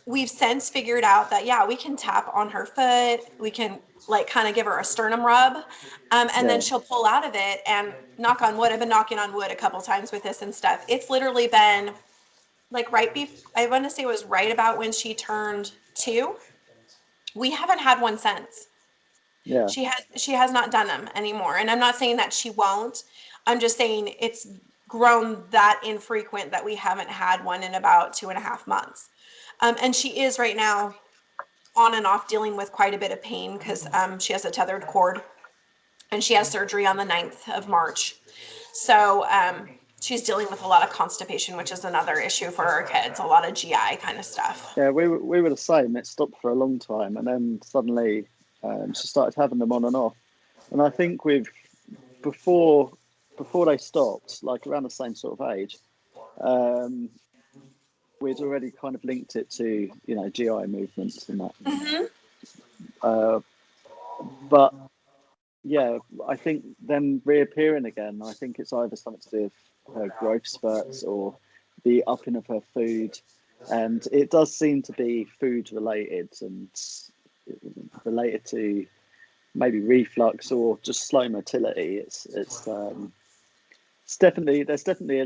Speaker 2: we've since figured out that, yeah, we can tap on her foot. We can like kind of give her a sternum rub. And then
Speaker 1: yeah,
Speaker 2: she'll pull out of it, and knock on wood. I've been knocking on wood a couple times with this and stuff. It's literally been like I want to say it was right about when she turned 2. We haven't had one since.
Speaker 1: yeah,
Speaker 2: She has not done them anymore. And I'm not saying that she won't. I'm just saying it's grown that infrequent that we haven't had one in about 2.5 months. And she is right now on and off dealing with quite a bit of pain because she has a tethered cord, and she has surgery on the 9th of March. So she's dealing with a lot of constipation, which is another issue for our kids, a lot of GI kind of stuff.
Speaker 1: yeah. We were the same. It stopped for a long time, and then suddenly she started having them on and off. And I think before before they stopped, like around the same sort of age, um, we'd already kind of linked it to GI movements and that.
Speaker 2: Mm-hmm.
Speaker 1: Uh, but yeah, I think them reappearing again. I think it's either something to do with her growth spurts or the upping of her food, and it does seem to be food related and related to maybe reflux or just slow motility. It's definitely there's definitely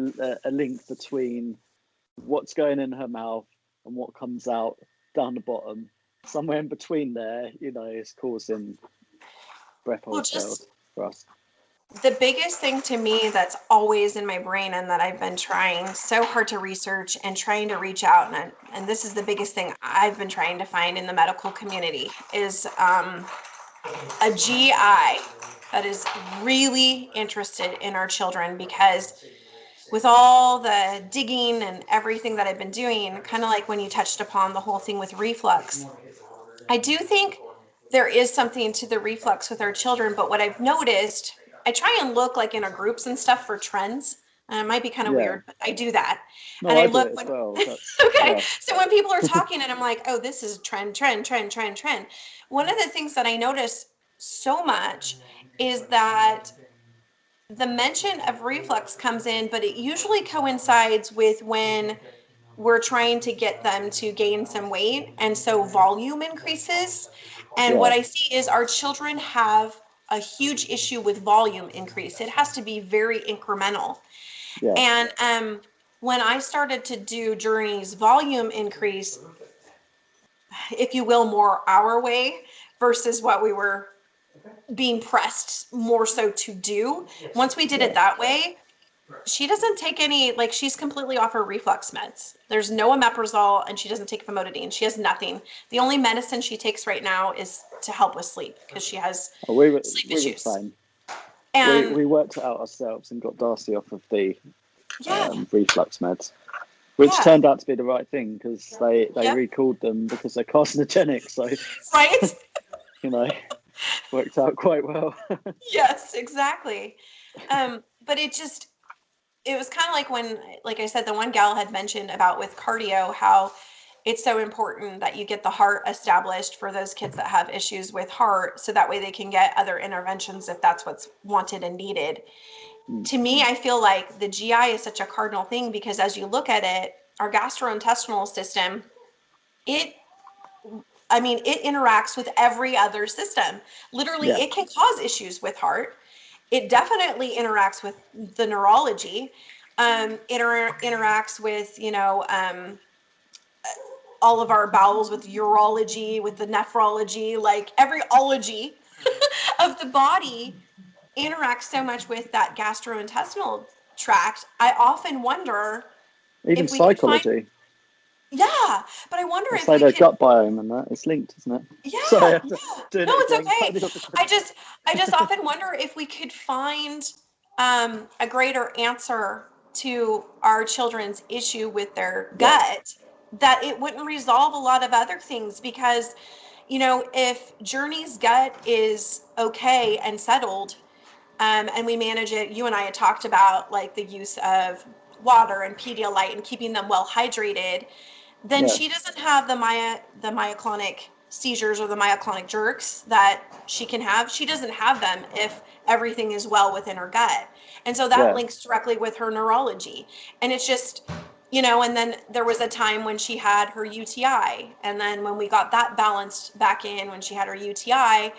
Speaker 1: a link between what's going in her mouth and what comes out down the bottom. Somewhere in between there, is causing breath
Speaker 2: Well,
Speaker 1: hold
Speaker 2: just
Speaker 1: spells for us.
Speaker 2: the biggest thing to me that's always in my brain and that I've been trying so hard to research and trying to reach out, and this is the biggest thing I've been trying to find in the medical community is a GI that is really interested in our children, because with all the digging and everything that I've been doing, kind of like when you touched upon the whole thing with reflux, I do think there is something to the reflux with our children. But what I've noticed, I try and look like in our groups and stuff for trends. And it might be kind of
Speaker 1: Yeah.
Speaker 2: weird, but I do that. And
Speaker 1: No,
Speaker 2: I
Speaker 1: I do
Speaker 2: look
Speaker 1: it as
Speaker 2: when,
Speaker 1: well. That's
Speaker 2: okay.
Speaker 1: yeah,
Speaker 2: So when people are talking and I'm like, oh, this is trend, trend, trend, trend, trend. One of the things that I notice so much is that the mention of reflux comes in, but it usually coincides with when we're trying to get them to gain some weight. And so volume increases. And what
Speaker 1: yeah,
Speaker 2: I see is our children have a huge issue with volume increase. It has to be very incremental.
Speaker 1: yeah,
Speaker 2: And when I started to do Journey's volume increase, if you will, more our way versus what we were being pressed more so to do, once we did
Speaker 1: yeah.
Speaker 2: it that way, she doesn't take any, like, she's completely off her reflux meds. There's no omeprazole, and she doesn't take famotidine. She has nothing. The only medicine she takes right now is to help with sleep because she has
Speaker 1: Oh, we were
Speaker 2: sleep
Speaker 1: we were the
Speaker 2: issues.
Speaker 1: same. We
Speaker 2: And
Speaker 1: we worked it out ourselves and got Darcy off of the
Speaker 2: yeah,
Speaker 1: reflux meds, which
Speaker 2: yeah,
Speaker 1: turned out to be the right thing because they
Speaker 2: yep,
Speaker 1: recalled them because they're carcinogenic. So
Speaker 2: right?
Speaker 1: you know, worked out quite well.
Speaker 2: Yes, exactly. But it was kind of like when, like I said, the one gal had mentioned about with cardio, how it's so important that you get the heart established for those kids that have issues with heart, so that way they can get other interventions if that's what's wanted and needed.
Speaker 1: Mm,
Speaker 2: To me, I feel like the GI is such a cardinal thing because as you look at it, our gastrointestinal system, it it interacts with every other system. Literally,
Speaker 1: yeah,
Speaker 2: it can cause issues with heart. It definitely interacts with the neurology. Interacts with, all of our bowels, with urology, with the nephrology, like every ology of the body interacts so much with that gastrointestinal tract. I often wonder
Speaker 1: even
Speaker 2: if we could find,
Speaker 1: psychology.
Speaker 2: yeah, but I wonder
Speaker 1: They
Speaker 2: if
Speaker 1: say
Speaker 2: we
Speaker 1: the
Speaker 2: could,
Speaker 1: gut biome and that it's linked, isn't it?
Speaker 2: yeah,
Speaker 1: Sorry, I'm
Speaker 2: yeah.
Speaker 1: doing
Speaker 2: No,
Speaker 1: it
Speaker 2: it's
Speaker 1: again. Cut
Speaker 2: okay.
Speaker 1: me off the
Speaker 2: I
Speaker 1: question.
Speaker 2: just, I just often wonder if we could find a greater answer to our children's issue with their
Speaker 1: Yeah,
Speaker 2: gut, that it wouldn't resolve a lot of other things. Because, if Journey's gut is okay and settled, and we manage it, you and I had talked about like the use of water and Pedialyte and keeping them well hydrated. then
Speaker 1: Yeah.
Speaker 2: she doesn't have the myoclonic seizures or the myoclonic jerks that she can have. She doesn't have them if everything is well within her gut. And so that
Speaker 1: Yeah.
Speaker 2: links directly with her neurology. And it's just, and then there was a time when she had her UTI. And then when we got that balanced back in, when she had her UTI,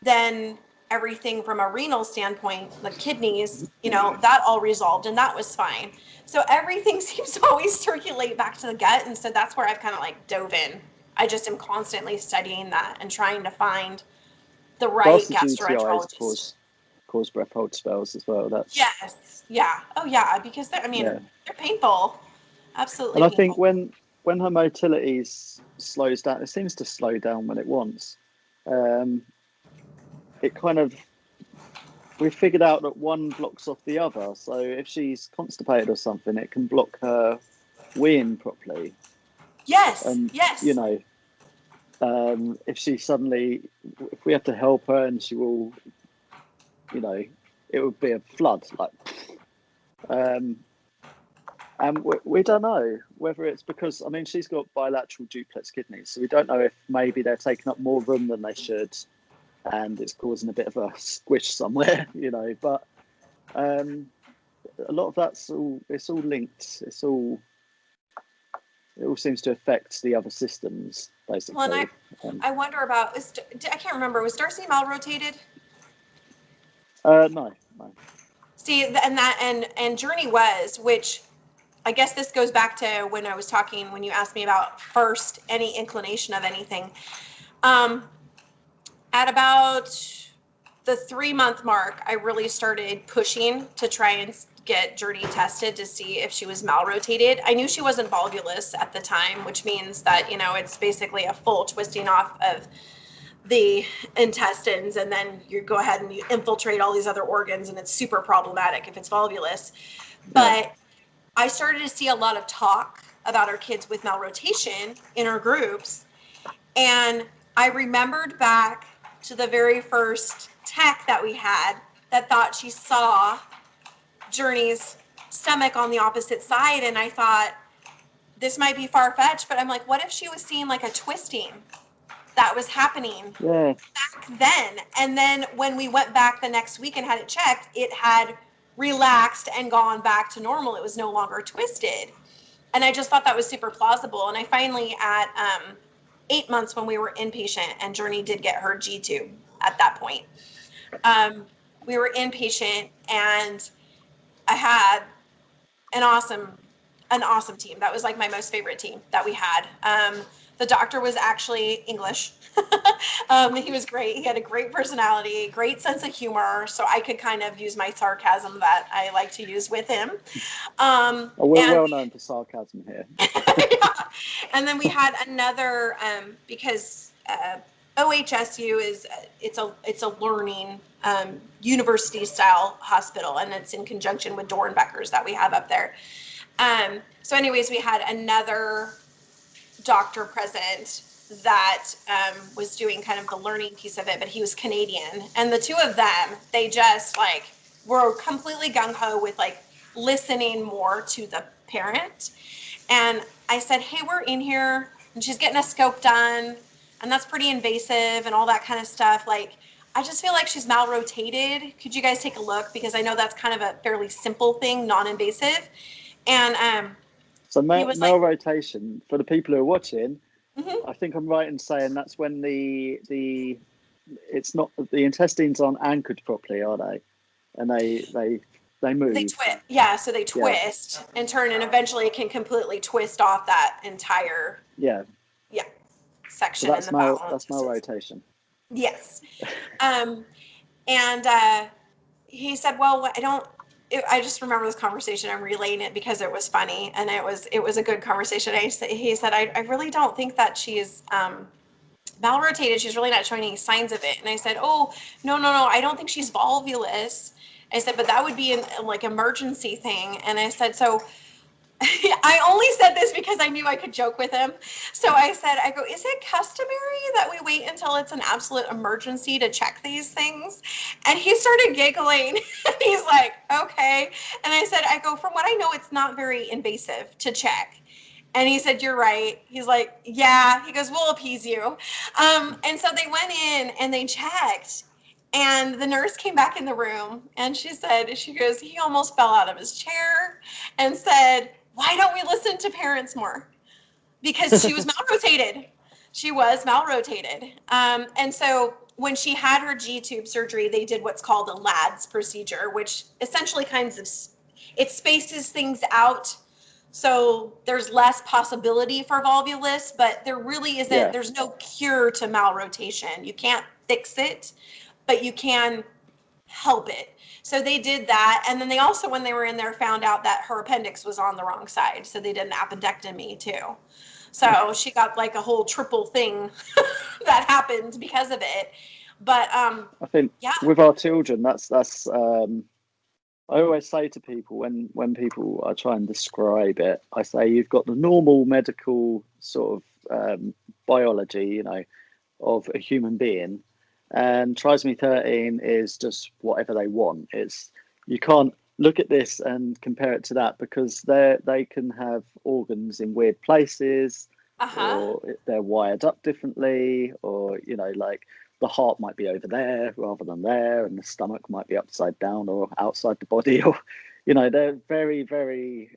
Speaker 2: then everything from a renal standpoint, the kidneys, that all resolved and that was fine. So everything seems to always circulate back to the gut. And so that's where I've kind of like dove in. I just am constantly studying that and trying to find the right
Speaker 1: Darcy's UTIs
Speaker 2: gastroenterologist.
Speaker 1: cause breath hold spells as well. That's
Speaker 2: Yes. Yeah. Oh yeah. Because
Speaker 1: yeah.
Speaker 2: they're painful.
Speaker 1: And
Speaker 2: Absolutely
Speaker 1: I think
Speaker 2: painful.
Speaker 1: when her motility slows down, it seems to slow down when it wants. It kind of we figured out that one blocks off the other. So if she's constipated or something, it can block her weeing properly.
Speaker 2: Yes.
Speaker 1: And
Speaker 2: Yes.
Speaker 1: if she suddenly, if we have to help her, and she will, it would be a flood. Like, and we don't know whether it's because she's got bilateral duplex kidneys, so we don't know if maybe they're taking up more room than they should, and it's causing a bit of a squish somewhere. But a lot of it's all linked. It all seems to affect the other systems,
Speaker 2: Well, and
Speaker 1: basically.
Speaker 2: I wonder about, I can't remember, was Darcy malrotated?
Speaker 1: No, no.
Speaker 2: See, and Journey was, which I guess this goes back to when I was talking, when you asked me about first any inclination of anything. At about the 3-month mark, I really started pushing to try and get Journey tested to see if she was malrotated. I knew she wasn't volvulus at the time, which means that, it's basically a full twisting off of the intestines, and then you go ahead and you infiltrate all these other organs, and it's super problematic if it's volvulus.
Speaker 1: Yeah.
Speaker 2: But I started to see a lot of talk about our kids with malrotation in our groups, and I remembered back to the very first tech that we had that thought she saw Journey's stomach on the opposite side, and I thought, this might be far-fetched, but I'm like, what if she was seeing like a twisting that was happening
Speaker 1: Yeah.
Speaker 2: back then? And then when we went back the next week and had it checked, it had relaxed and gone back to normal. It was no longer twisted. And I just thought that was super plausible. And I finally, at 8 months when we were inpatient, and Journey did get her G tube at that point, we were inpatient, and I had an awesome team. That was like my most favorite team that we had. The doctor was actually English. He was great. He had a great personality, great sense of humor. So I could kind of use my sarcasm that I like to use with him.
Speaker 1: We're
Speaker 2: And
Speaker 1: well known for sarcasm here.
Speaker 2: yeah. And then we had another, because OHSU is it's a learning university style hospital, and it's in conjunction with Dornbeckers that we have up there. So anyways, we had another doctor present that was doing kind of the learning piece of it, but he was Canadian. And the two of them, they just like were completely gung-ho with like listening more to the parent. And I said, hey, we're in here and she's getting a scope done, and that's pretty invasive and all that kind of stuff. Like, I just feel like she's malrotated. Could you guys take a look? Because I know that's kind of a fairly simple thing, non-invasive. And
Speaker 1: So
Speaker 2: he was like,
Speaker 1: male rotation, for the people who are watching,
Speaker 2: mm-hmm.
Speaker 1: I think I'm right in saying that's when it's not, the intestines aren't anchored properly, are they? And they move.
Speaker 2: They twist. Yeah, so they
Speaker 1: Yeah.
Speaker 2: twist and turn, and eventually it can completely twist off that entire
Speaker 1: Yeah. So
Speaker 2: section in the bowel
Speaker 1: that's male
Speaker 2: intestines.
Speaker 1: rotation.
Speaker 2: Yes. And he said, well, I just remember this conversation. I'm relaying it because it was funny, and it was a good conversation. He said, I really don't think that she's malrotated. She's really not showing any signs of it. And I said, oh, no, I don't think she's volvulus. I said, but that would be an like emergency thing. And I said, so I only said this because I knew I could joke with him. So I said, I go, is it customary that we wait until it's an absolute emergency to check these things? And he started giggling. He's like, okay. And I said, I go, from what I know, it's not very invasive to check. And he said, "You're right." He's like, "Yeah." He goes, "We'll appease you." And so they went in and they checked. And the nurse came back in the room and she goes, "He almost fell out of his chair," and said, "Why don't we listen to parents more?" Because she was malrotated. She was malrotated. And so when she had her G-tube surgery, they did what's called a LADS procedure, which essentially it spaces things out. So there's less possibility for volvulus, but there really isn't,
Speaker 1: Yeah.
Speaker 2: there's no cure to malrotation. You can't fix it, but you can help it. So they did that. And then they also, when they were in there, found out that her appendix was on the wrong side. So they did an appendectomy too. So she got like a whole triple thing that happened because of it. But
Speaker 1: I think
Speaker 2: yeah.
Speaker 1: with our children, that's I always say to people when people I try and describe it, I say you've got the normal medical sort of biology, you know, of a human being, and trisomy 13 is just whatever they want. It's you can't look at this and compare it to that because they can have organs in weird places,
Speaker 2: Uh-huh.
Speaker 1: or they're wired up differently, or you know, like the heart might be over there rather than there, and the stomach might be upside down or outside the body, or you know, they're very, very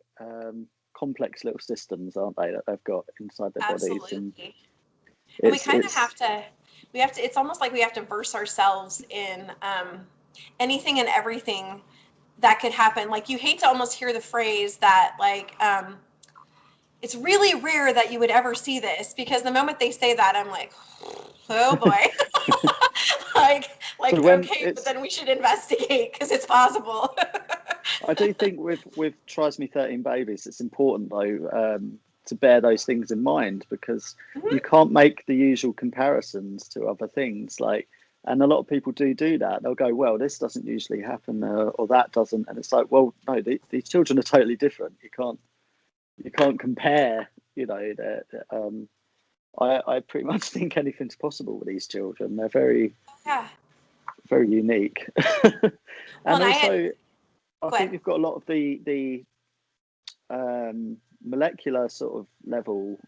Speaker 1: complex little systems, aren't they, that they've got inside their bodies, and
Speaker 2: Absolutely. And we
Speaker 1: it's
Speaker 2: kind of
Speaker 1: it's
Speaker 2: it's almost like we have to verse ourselves in anything and everything that could happen. Like you hate to almost hear the phrase that like, it's really rare that you would ever see this, because the moment they say that, I'm like, oh boy.
Speaker 1: so
Speaker 2: like,
Speaker 1: when
Speaker 2: okay, but
Speaker 1: it's
Speaker 2: then we should investigate because it's possible.
Speaker 1: I do think with trisomy 13 babies, it's important though to bear those things in mind because
Speaker 2: Mhm.
Speaker 1: you can't make the usual comparisons to other things. Like, and a lot of people do that. They'll go, "Well, this doesn't usually happen, or that doesn't," and it's like, "Well, no, these children are totally different. You can't compare. You know, I pretty much think anything's possible with these children. They're very
Speaker 2: Yeah.
Speaker 1: very unique,
Speaker 2: Well,
Speaker 1: and
Speaker 2: and I had,
Speaker 1: also I
Speaker 2: go
Speaker 1: think
Speaker 2: ahead.
Speaker 1: you've got a lot of the molecular sort of level.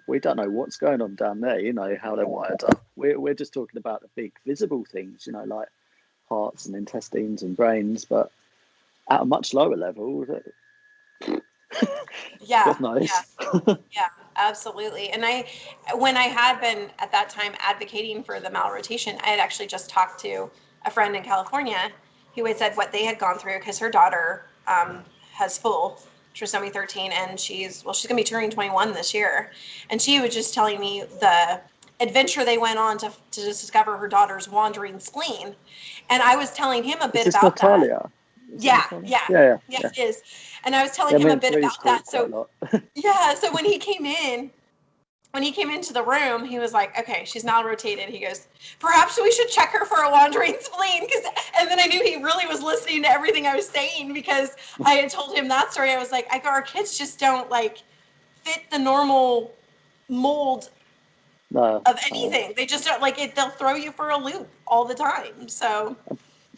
Speaker 1: We don't know what's going on down there. You know how they're wired up. We're just talking about the big visible things. You know, like hearts and intestines and brains, but at a much lower level,
Speaker 2: Yeah,
Speaker 1: God
Speaker 2: yeah,
Speaker 1: knows.
Speaker 2: yeah, absolutely. And when I had been at that time advocating for the malrotation, I had actually just talked to a friend in California who had said what they had gone through because her daughter has full trisomy 13, and she's going to be turning 21 this year. And she was just telling me the adventure they went on to discover her daughter's wandering spleen. And I was telling him a
Speaker 1: Is
Speaker 2: bit
Speaker 1: this
Speaker 2: about that.
Speaker 1: Natalia? Is it
Speaker 2: Yeah,
Speaker 1: Natalia?
Speaker 2: yeah,
Speaker 1: Yeah, yeah,
Speaker 2: yeah,
Speaker 1: yeah.
Speaker 2: it is. And I was telling
Speaker 1: Yeah,
Speaker 2: him
Speaker 1: me
Speaker 2: a
Speaker 1: and
Speaker 2: bit
Speaker 1: Three's
Speaker 2: about that.
Speaker 1: talk quite
Speaker 2: So
Speaker 1: a lot.
Speaker 2: yeah, so when he came into the room, he was like, "Okay, she's now rotated." He goes, "Perhaps we should check her for a wandering spleen." And then I knew he really was listening to everything I was saying because I had told him that story. I was like, "Our kids just don't like fit the normal mold
Speaker 1: No,
Speaker 2: of
Speaker 1: no.
Speaker 2: anything. They just don't like it. They'll throw you for a loop all the time." So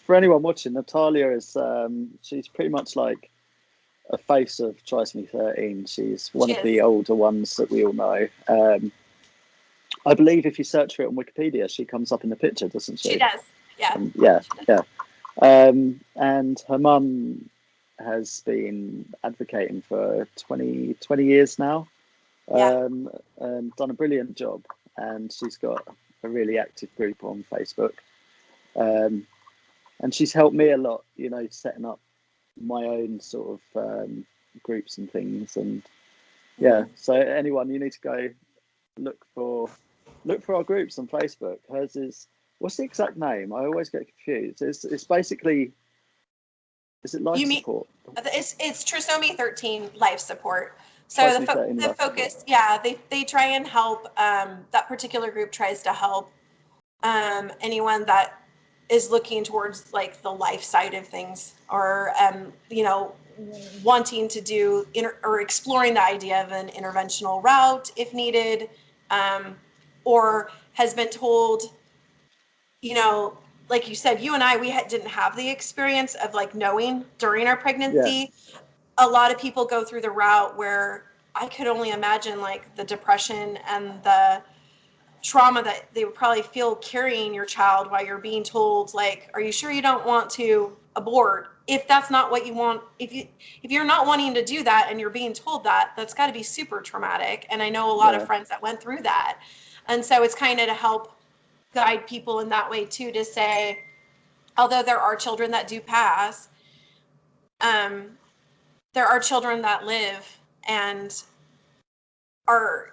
Speaker 1: For anyone watching, Natalia is she's pretty much like a face of trisomy 13. She's one
Speaker 2: she
Speaker 1: of
Speaker 2: is.
Speaker 1: the older ones that we all know. I believe if you search for it on Wikipedia, she comes up in the picture, doesn't
Speaker 2: She
Speaker 1: she?
Speaker 2: does. Yeah.
Speaker 1: Yeah,
Speaker 2: She does.
Speaker 1: yeah. And her mum has been advocating for 20 years now,
Speaker 2: Yeah.
Speaker 1: and done a brilliant job. And she's got a really active group on Facebook. Um, and she's helped me a lot, you know, setting up my own sort of groups and things. And yeah,
Speaker 2: Mm-hmm.
Speaker 1: so anyone, you need to go look for our groups on Facebook. Hers is, what's the exact name? I always get confused. It's basically, is it life
Speaker 2: You mean
Speaker 1: support?
Speaker 2: it's trisomy 13 life support. So
Speaker 1: Trisomy 13
Speaker 2: the
Speaker 1: life support.
Speaker 2: focus, yeah, they try and help. That particular group tries to help anyone that is looking towards like the life side of things, or wanting to do or exploring the idea of an interventional route if needed, or has been told, you know, like you said, you and I, didn't have the experience of like knowing during our
Speaker 1: Yeah,
Speaker 2: pregnancy. A lot of people go through the route where I could only imagine like the depression and the trauma that they would probably feel carrying your child while you're being told, like, are you sure you don't want to abort? If that's not what you want, if you're not wanting to do that and you're being told that, that's got to be super traumatic. And I know a lot of
Speaker 1: Yeah.
Speaker 2: friends that went through that. And so it's kind of to help guide people in that way too, to say, although there are children that do pass, um, there are children that live and are,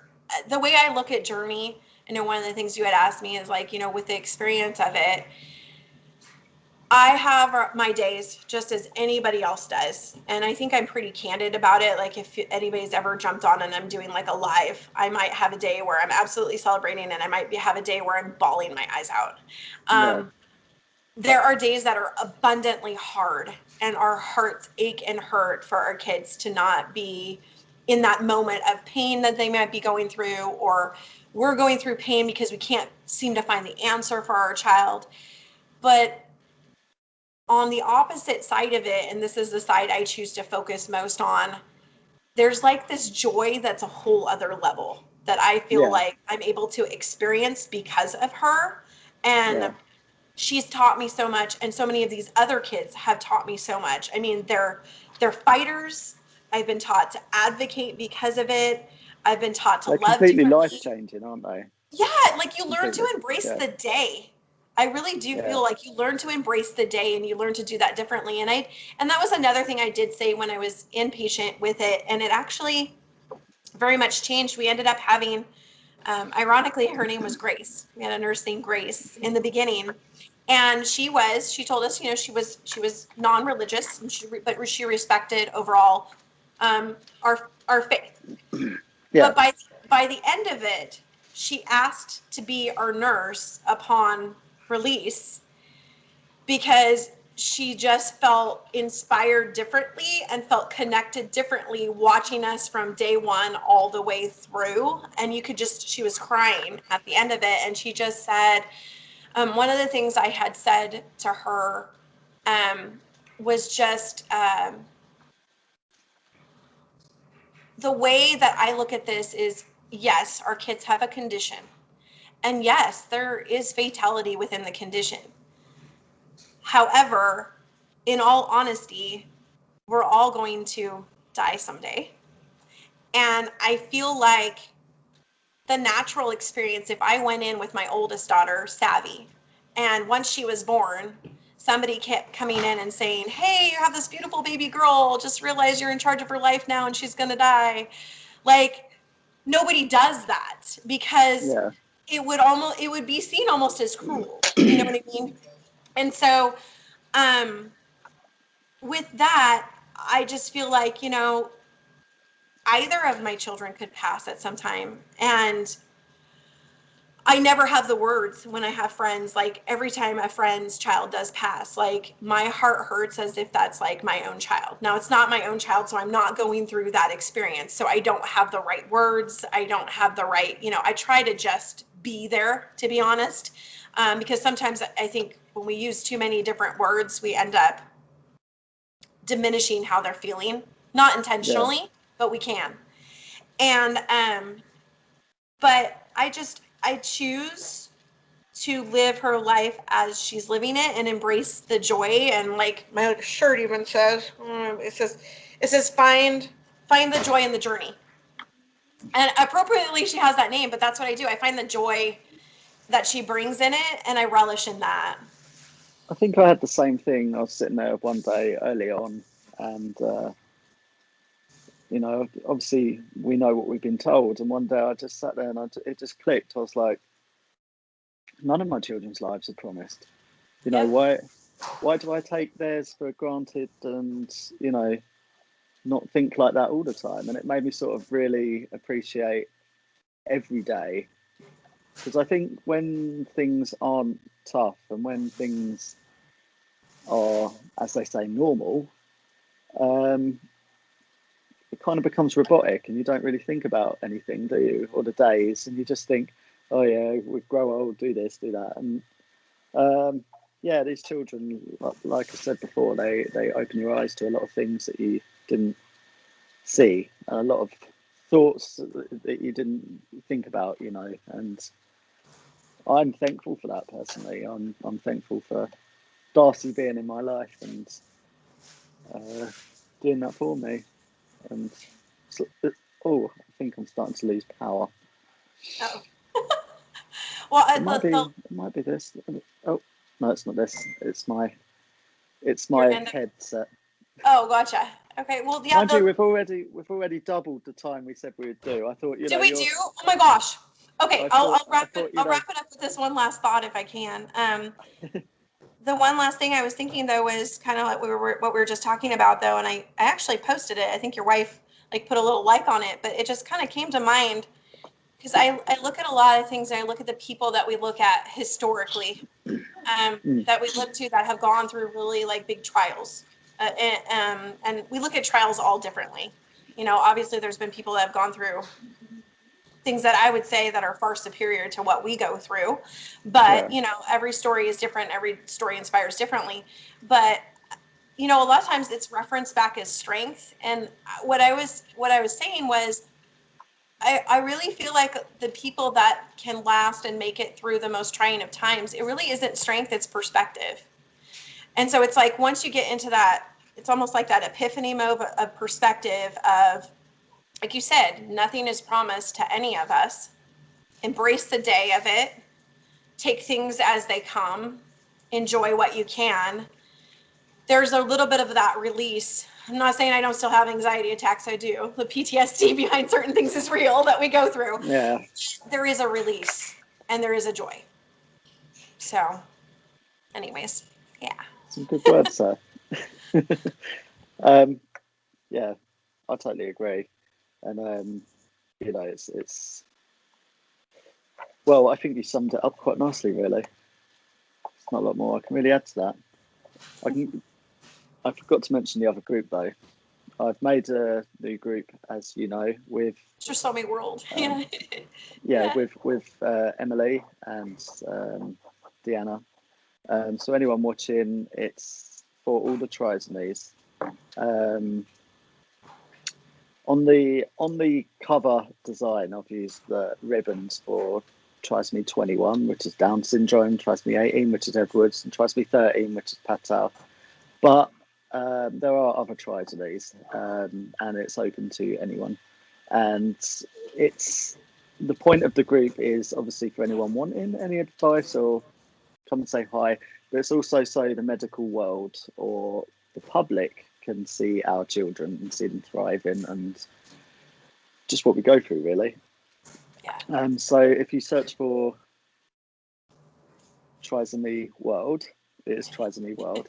Speaker 2: the way I look at Journey. I know one of the things you had asked me is like, with the experience of it, I have my days just as anybody else does. And I think I'm pretty candid about it. Like if anybody's ever jumped on and I'm doing like a live, I might have a day where I'm absolutely celebrating and I might have a day where I'm bawling my eyes out.
Speaker 1: Yeah.
Speaker 2: There are days that are abundantly hard and our hearts ache and hurt for our kids to not be in that moment of pain that they might be going through, or we're going through pain because we can't seem to find the answer for our child. But on the opposite side of it, and this is the side I choose to focus most on, there's like this joy that's a whole other level that I feel
Speaker 1: Yeah.
Speaker 2: like I'm able to experience because of her.
Speaker 1: Yeah.
Speaker 2: And she's taught me so much, and so many of these other kids have taught me so much. I mean, they're fighters. I've been taught to advocate because of it. I've been taught to
Speaker 1: They're
Speaker 2: love
Speaker 1: completely life
Speaker 2: differently.
Speaker 1: changing, aren't they?
Speaker 2: Yeah, like you learn
Speaker 1: Completely.
Speaker 2: to embrace
Speaker 1: Yeah.
Speaker 2: the day. I really do
Speaker 1: Yeah.
Speaker 2: feel like you learn to embrace the day and you learn to do that differently. And that was another thing I did say when I was inpatient with it, and it actually very much changed. We ended up having, ironically, her name was Grace. We had a nurse named Grace in the beginning, and she told us, she was non-religious, and but she respected overall, our faith.
Speaker 1: Yeah.
Speaker 2: But by the end of it, she asked to be our nurse upon release because she just felt inspired differently and felt connected differently watching us from day one all the way through. And she was crying at the end of it. And she just said, one of the things I had said to her, was just, the way that I look at this is, yes, our kids have a condition. And yes, there is fatality within the condition. However, in all honesty, we're all going to die someday. And I feel like the natural experience, if I went in with my oldest daughter, Savvy, and once she was born, somebody kept coming in and saying, hey, you have this beautiful baby girl, just realize you're in charge of her life now and she's going to die. Like, nobody does that because
Speaker 1: Yeah.
Speaker 2: it would be seen almost as cruel. You know what I mean? And so, um, with that, I just feel like, either of my children could pass at some time. And I never have the words when I have friends, like every time a friend's child does pass, like my heart hurts as if that's like my own child. Now it's not my own child, so I'm not going through that experience. So I don't have the right words. I don't have the right, I try to just be there, to be honest. Because sometimes I think when we use too many different words, we end up diminishing how they're feeling, not
Speaker 1: Yeah.
Speaker 2: intentionally, but we can. And, but I choose to live her life as she's living it and embrace the joy. And like my shirt even says, it says find the joy in the journey. And appropriately, she has that name, but that's what I do. I find the joy that she brings in it, and I relish in that.
Speaker 1: I think I had the same thing. I was sitting there one day early on, and obviously we know what we've been told. And one day I just sat there and it just clicked. I was like, none of my children's lives are promised.
Speaker 2: Yep.
Speaker 1: Why do I take theirs for granted and not think like that all the time? And it made me sort of really appreciate every day, because I think when things aren't tough and when things are, as they say, normal, um, it kind of becomes robotic and you don't really think about anything, do you? Or the days, and you just think, oh yeah, we grow old, do this, do that. And yeah, these children, like I said before, they open your eyes to a lot of things that you didn't see, and a lot of thoughts that you didn't think about, and I'm thankful for that personally. I'm thankful for Darcy being in my life and doing that for me. And so, I think I'm starting to lose power.
Speaker 2: Oh. Well,
Speaker 1: It might be this. Oh no, it's not this. It's
Speaker 2: your
Speaker 1: my
Speaker 2: end of,
Speaker 1: headset.
Speaker 2: oh, gotcha. Okay, well, yeah.
Speaker 1: Mind you, we've already doubled the time we said we would do. I thought,
Speaker 2: Do we do? Oh my gosh. Okay, I'll
Speaker 1: I
Speaker 2: wrap
Speaker 1: thought,
Speaker 2: it. I'll wrap it up with this one last thought if I can. The one last thing I was thinking though was kind of like what we were just talking about though, and I actually posted it. I think your wife like put a little like on it, but it just kind of came to mind because I look at a lot of things and I look at the people that we look at historically, that we look to that have gone through really like big trials, and we look at trials all differently. Obviously there's been people that have gone through things that I would say that are far superior to what we go through. But, every story is different. Every story inspires differently. But, a lot of times it's referenced back as strength. And what I was saying was, I really feel like the people that can last and make it through the most trying of times, it really isn't strength, it's perspective. And so it's like, once you get into that, it's almost like that epiphany mode of perspective of, like you said, nothing is promised to any of us. Embrace the day of it. Take things as they come. Enjoy what you can. There's a little bit of that release. I'm not saying I don't still have anxiety attacks. I do. The PTSD behind certain things is real that we go through.
Speaker 1: Yeah.
Speaker 2: There is a release and there is a joy. So, anyways, yeah.
Speaker 1: Some good words, sir. Yeah, I totally agree. And it's well, I think you summed it up quite nicely, really. There's not a lot more I can really add to that. I forgot to mention the other group though. I've made a new group, as you know, with
Speaker 2: Trisomy World.
Speaker 1: with Emily and Deanna. So anyone watching, it's for all the Trisomies. On the cover design, I've used the ribbons for Trisomy 21, which is Down syndrome, Trisomy 18, which is Edwards, and Trisomy 13, which is Patel. But there are other trisomies, and it's open to anyone. And it's the point of the group is obviously for anyone wanting any advice or come and say hi, but it's also so the medical world or the public can see our children and see them thriving and just what we go through, really.
Speaker 2: Yeah.
Speaker 1: So if you search for Trisomy World, it is Trisomy World.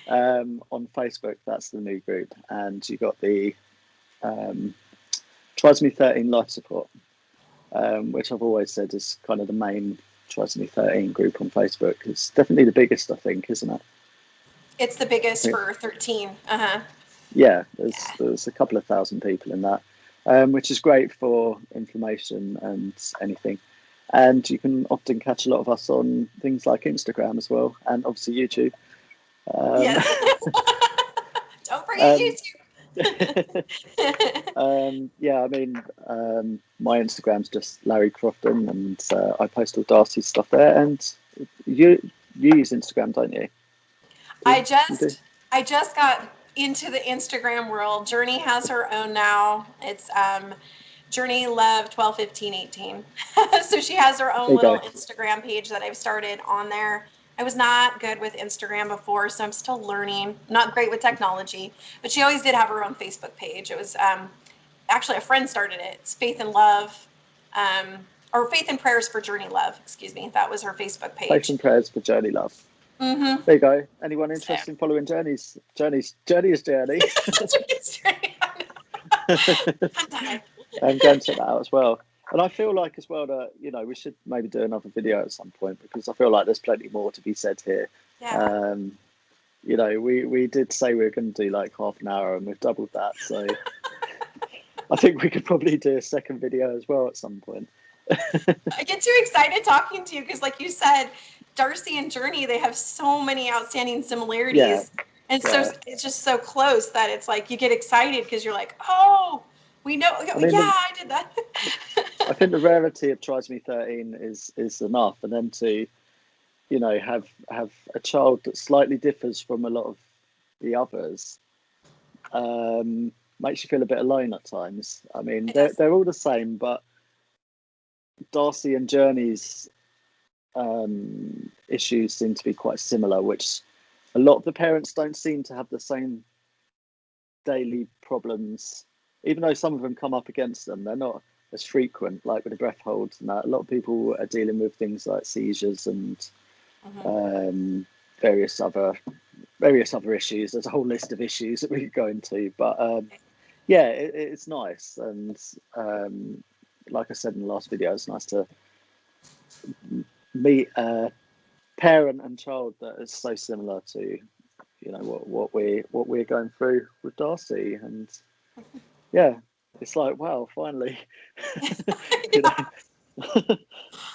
Speaker 1: On Facebook, that's the new group, and you got the Trisomy 13 Life Support, which I've always said is kind of the main Trisomy 13 group on Facebook. It's definitely the biggest, I think, isn't it?
Speaker 2: It's the biggest for 13.
Speaker 1: Yeah, there's a couple of thousand people in that, which is great for information and anything. And you can often catch a lot of us on things like Instagram as well, and obviously YouTube.
Speaker 2: Yes. Don't forget YouTube.
Speaker 1: Yeah, I mean, my Instagram's just Larry Crofton, and I post all Darcy's stuff there. And you use Instagram, don't you?
Speaker 2: I just got into the Instagram world. Journey has her own now. It's Journey Love 12 15 18. So she has her own little Instagram page that I've started on there. I was not good with Instagram before, so I'm still learning. Not great with technology, but she always did have her own Facebook page. It was actually a friend started it. It's Faith and Love, or Faith and Prayers for Journey Love. Excuse me, that was her Facebook page.
Speaker 1: Faith and Prayers for Journey Love.
Speaker 2: Mm-hmm.
Speaker 1: There you go. Anyone interested in following Journey's journey? I'm going to check that out as well. And I feel like as well that we should maybe do another video at some point, because I feel like there's plenty more to be said here.
Speaker 2: Yeah.
Speaker 1: We did say we were going to do like half an hour, and we've doubled that. So I think we could probably do a second video as well at some point.
Speaker 2: I get too excited talking to you because, like you said, Darcy and Journey, they have so many outstanding similarities.
Speaker 1: Yeah.
Speaker 2: And so it's just so close that it's like you get excited because you're like, oh, We know.
Speaker 1: I mean,
Speaker 2: I did that.
Speaker 1: I think the rarity of trisomy 13 is enough, and then to have a child that slightly differs from a lot of the others makes you feel a bit alone at times. I mean,
Speaker 2: It does.
Speaker 1: they're all the same, but Darcy and Journey's issues seem to be quite similar, which a lot of the parents don't seem to have the same daily problems, even though some of them come up against them. They're not as frequent, like with the breath holds and that. A lot of people are dealing with things like seizures and various other issues. There's a whole list of issues that we could go into, but yeah, it's nice. And like I said in the last video, it's nice to meet a parent and child that is so similar to what we're going through with Darcy. And yeah, it's like, wow, finally.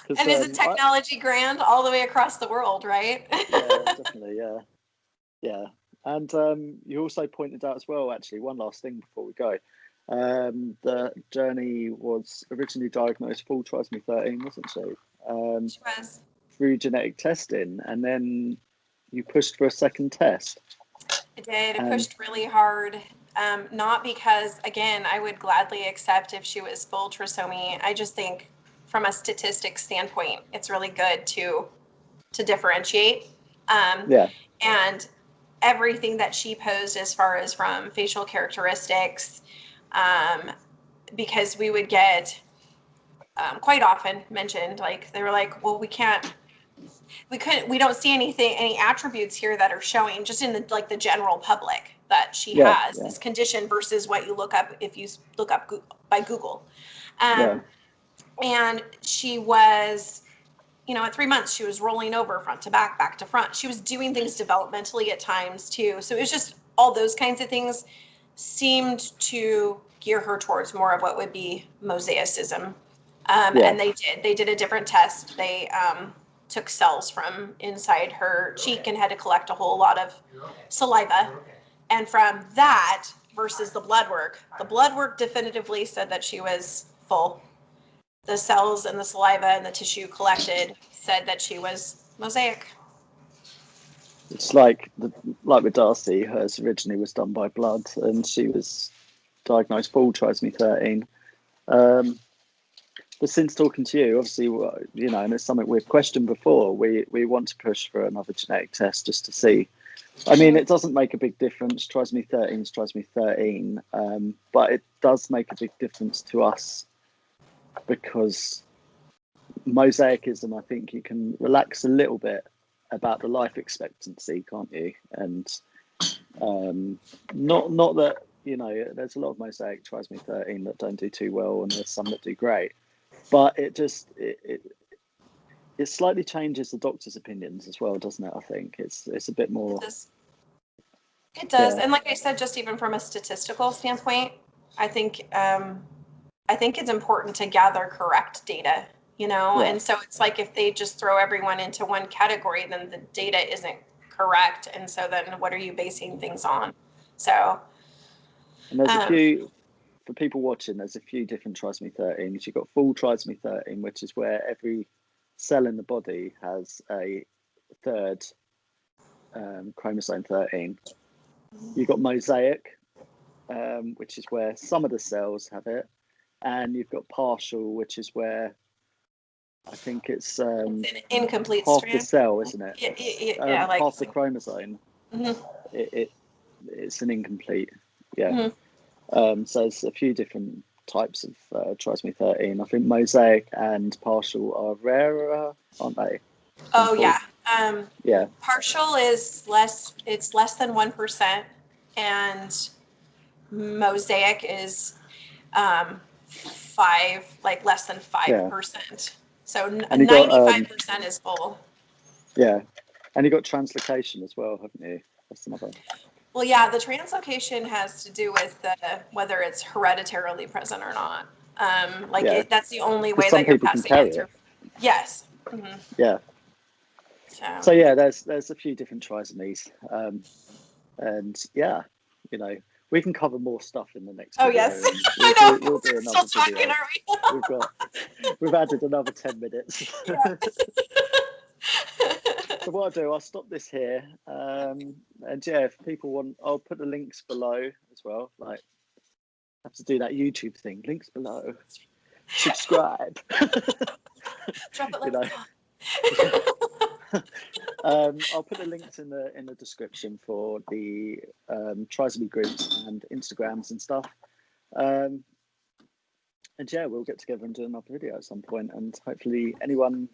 Speaker 2: And isn't technology grand all the way across the world, right?
Speaker 1: Yeah, definitely. Yeah. And you also pointed out as well, actually, one last thing before we go, that Journey was originally diagnosed full trisomy 13, wasn't she?
Speaker 2: She was.
Speaker 1: Through genetic testing, and then you pushed for a second test.
Speaker 2: I did. I pushed really hard. Not because, again, I would gladly accept if she was full trisomy. I just think from a statistics standpoint, it's really good to differentiate. And everything that she posed as far as from facial characteristics, because we would get quite often mentioned, like they were like, well, we don't see any attributes here that are showing just in the general public that she has this condition versus what you look up if you look up by Google. And she was, at 3 months, she was rolling over front to back to front. She was doing things developmentally at times too. So it was just all those kinds of things seemed to gear her towards more of what would be mosaicism. And they did a different test. They took cells from inside her cheek and had to collect a whole lot of saliva. And from that versus the blood work definitively said that she was full. The cells and the saliva and the tissue collected said that she was mosaic.
Speaker 1: It's like with Darcy, hers originally was done by blood, and she was diagnosed full trisomy 13. But since talking to you, obviously, and it's something we've questioned before, we want to push for another genetic test just to see. I mean, it doesn't make a big difference. Trisomy 13 is trisomy 13, but it does make a big difference to us because mosaicism, I think you can relax a little bit about the life expectancy, can't you? And not that, there's a lot of mosaic trisomy 13 that don't do too well, and there's some that do great. But it slightly changes the doctor's opinions as well, doesn't it? I think it's a bit more.
Speaker 2: It does, and like I said, just even from a statistical standpoint, I think it's important to gather correct data, and so it's like if they just throw everyone into one category, then the data isn't correct, and so then what are you basing things on? So,
Speaker 1: and there's a few. For people watching, there's a few different trisomy 13s. You've got full trisomy 13, which is where every cell in the body has a third chromosome 13. You've got mosaic, which is where some of the cells have it. And you've got partial, which is where I think it's
Speaker 2: an incomplete
Speaker 1: half
Speaker 2: strand.
Speaker 1: the cell, isn't it?
Speaker 2: Yeah, like
Speaker 1: half the chromosome. It's an incomplete. Yeah. So there's a few different types of trisomy 13. I think mosaic and partial are rarer, aren't they?
Speaker 2: Oh yeah. Partial is less. It's less than 1%, and mosaic is less than 5%. So 95% is full.
Speaker 1: Yeah, and you got translocation as well, haven't you? That's another.
Speaker 2: Well, yeah, the translocation has to do with whether it's hereditarily present or not. That's the only way that you're passing it through. Yes. Mm-hmm.
Speaker 1: Yeah. So yeah, there's a few different trisomies, and yeah, We can cover more stuff in the next
Speaker 2: Oh,
Speaker 1: video.
Speaker 2: yes.
Speaker 1: and
Speaker 2: I know.
Speaker 1: We'll do
Speaker 2: We're
Speaker 1: another
Speaker 2: still
Speaker 1: video.
Speaker 2: talking, are
Speaker 1: We've added another 10 minutes.
Speaker 2: Yeah.
Speaker 1: So what I'll do, I'll stop this here. And yeah, if people want, I'll put the links below as well. Like, I have to do that YouTube thing. Links below. Subscribe.
Speaker 2: Drop it
Speaker 1: You
Speaker 2: like
Speaker 1: know. I'll put the links in the description for the Trisomy groups and Instagrams and stuff. And yeah, we'll get together and do another video at some point, and hopefully anyone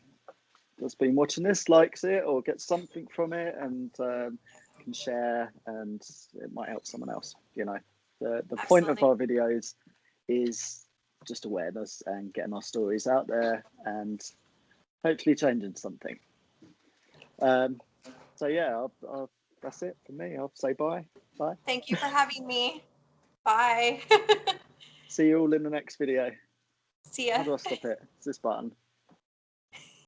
Speaker 1: that's been watching this likes it or gets something from it and can share, and it might help someone else. You know, the point of our videos is just awareness and getting our stories out there and hopefully changing something. So yeah, that's it for me. I'll say bye.
Speaker 2: Thank you for having me. Bye.
Speaker 1: See you all in the next video.
Speaker 2: See ya.
Speaker 1: How do I stop it? It's this button.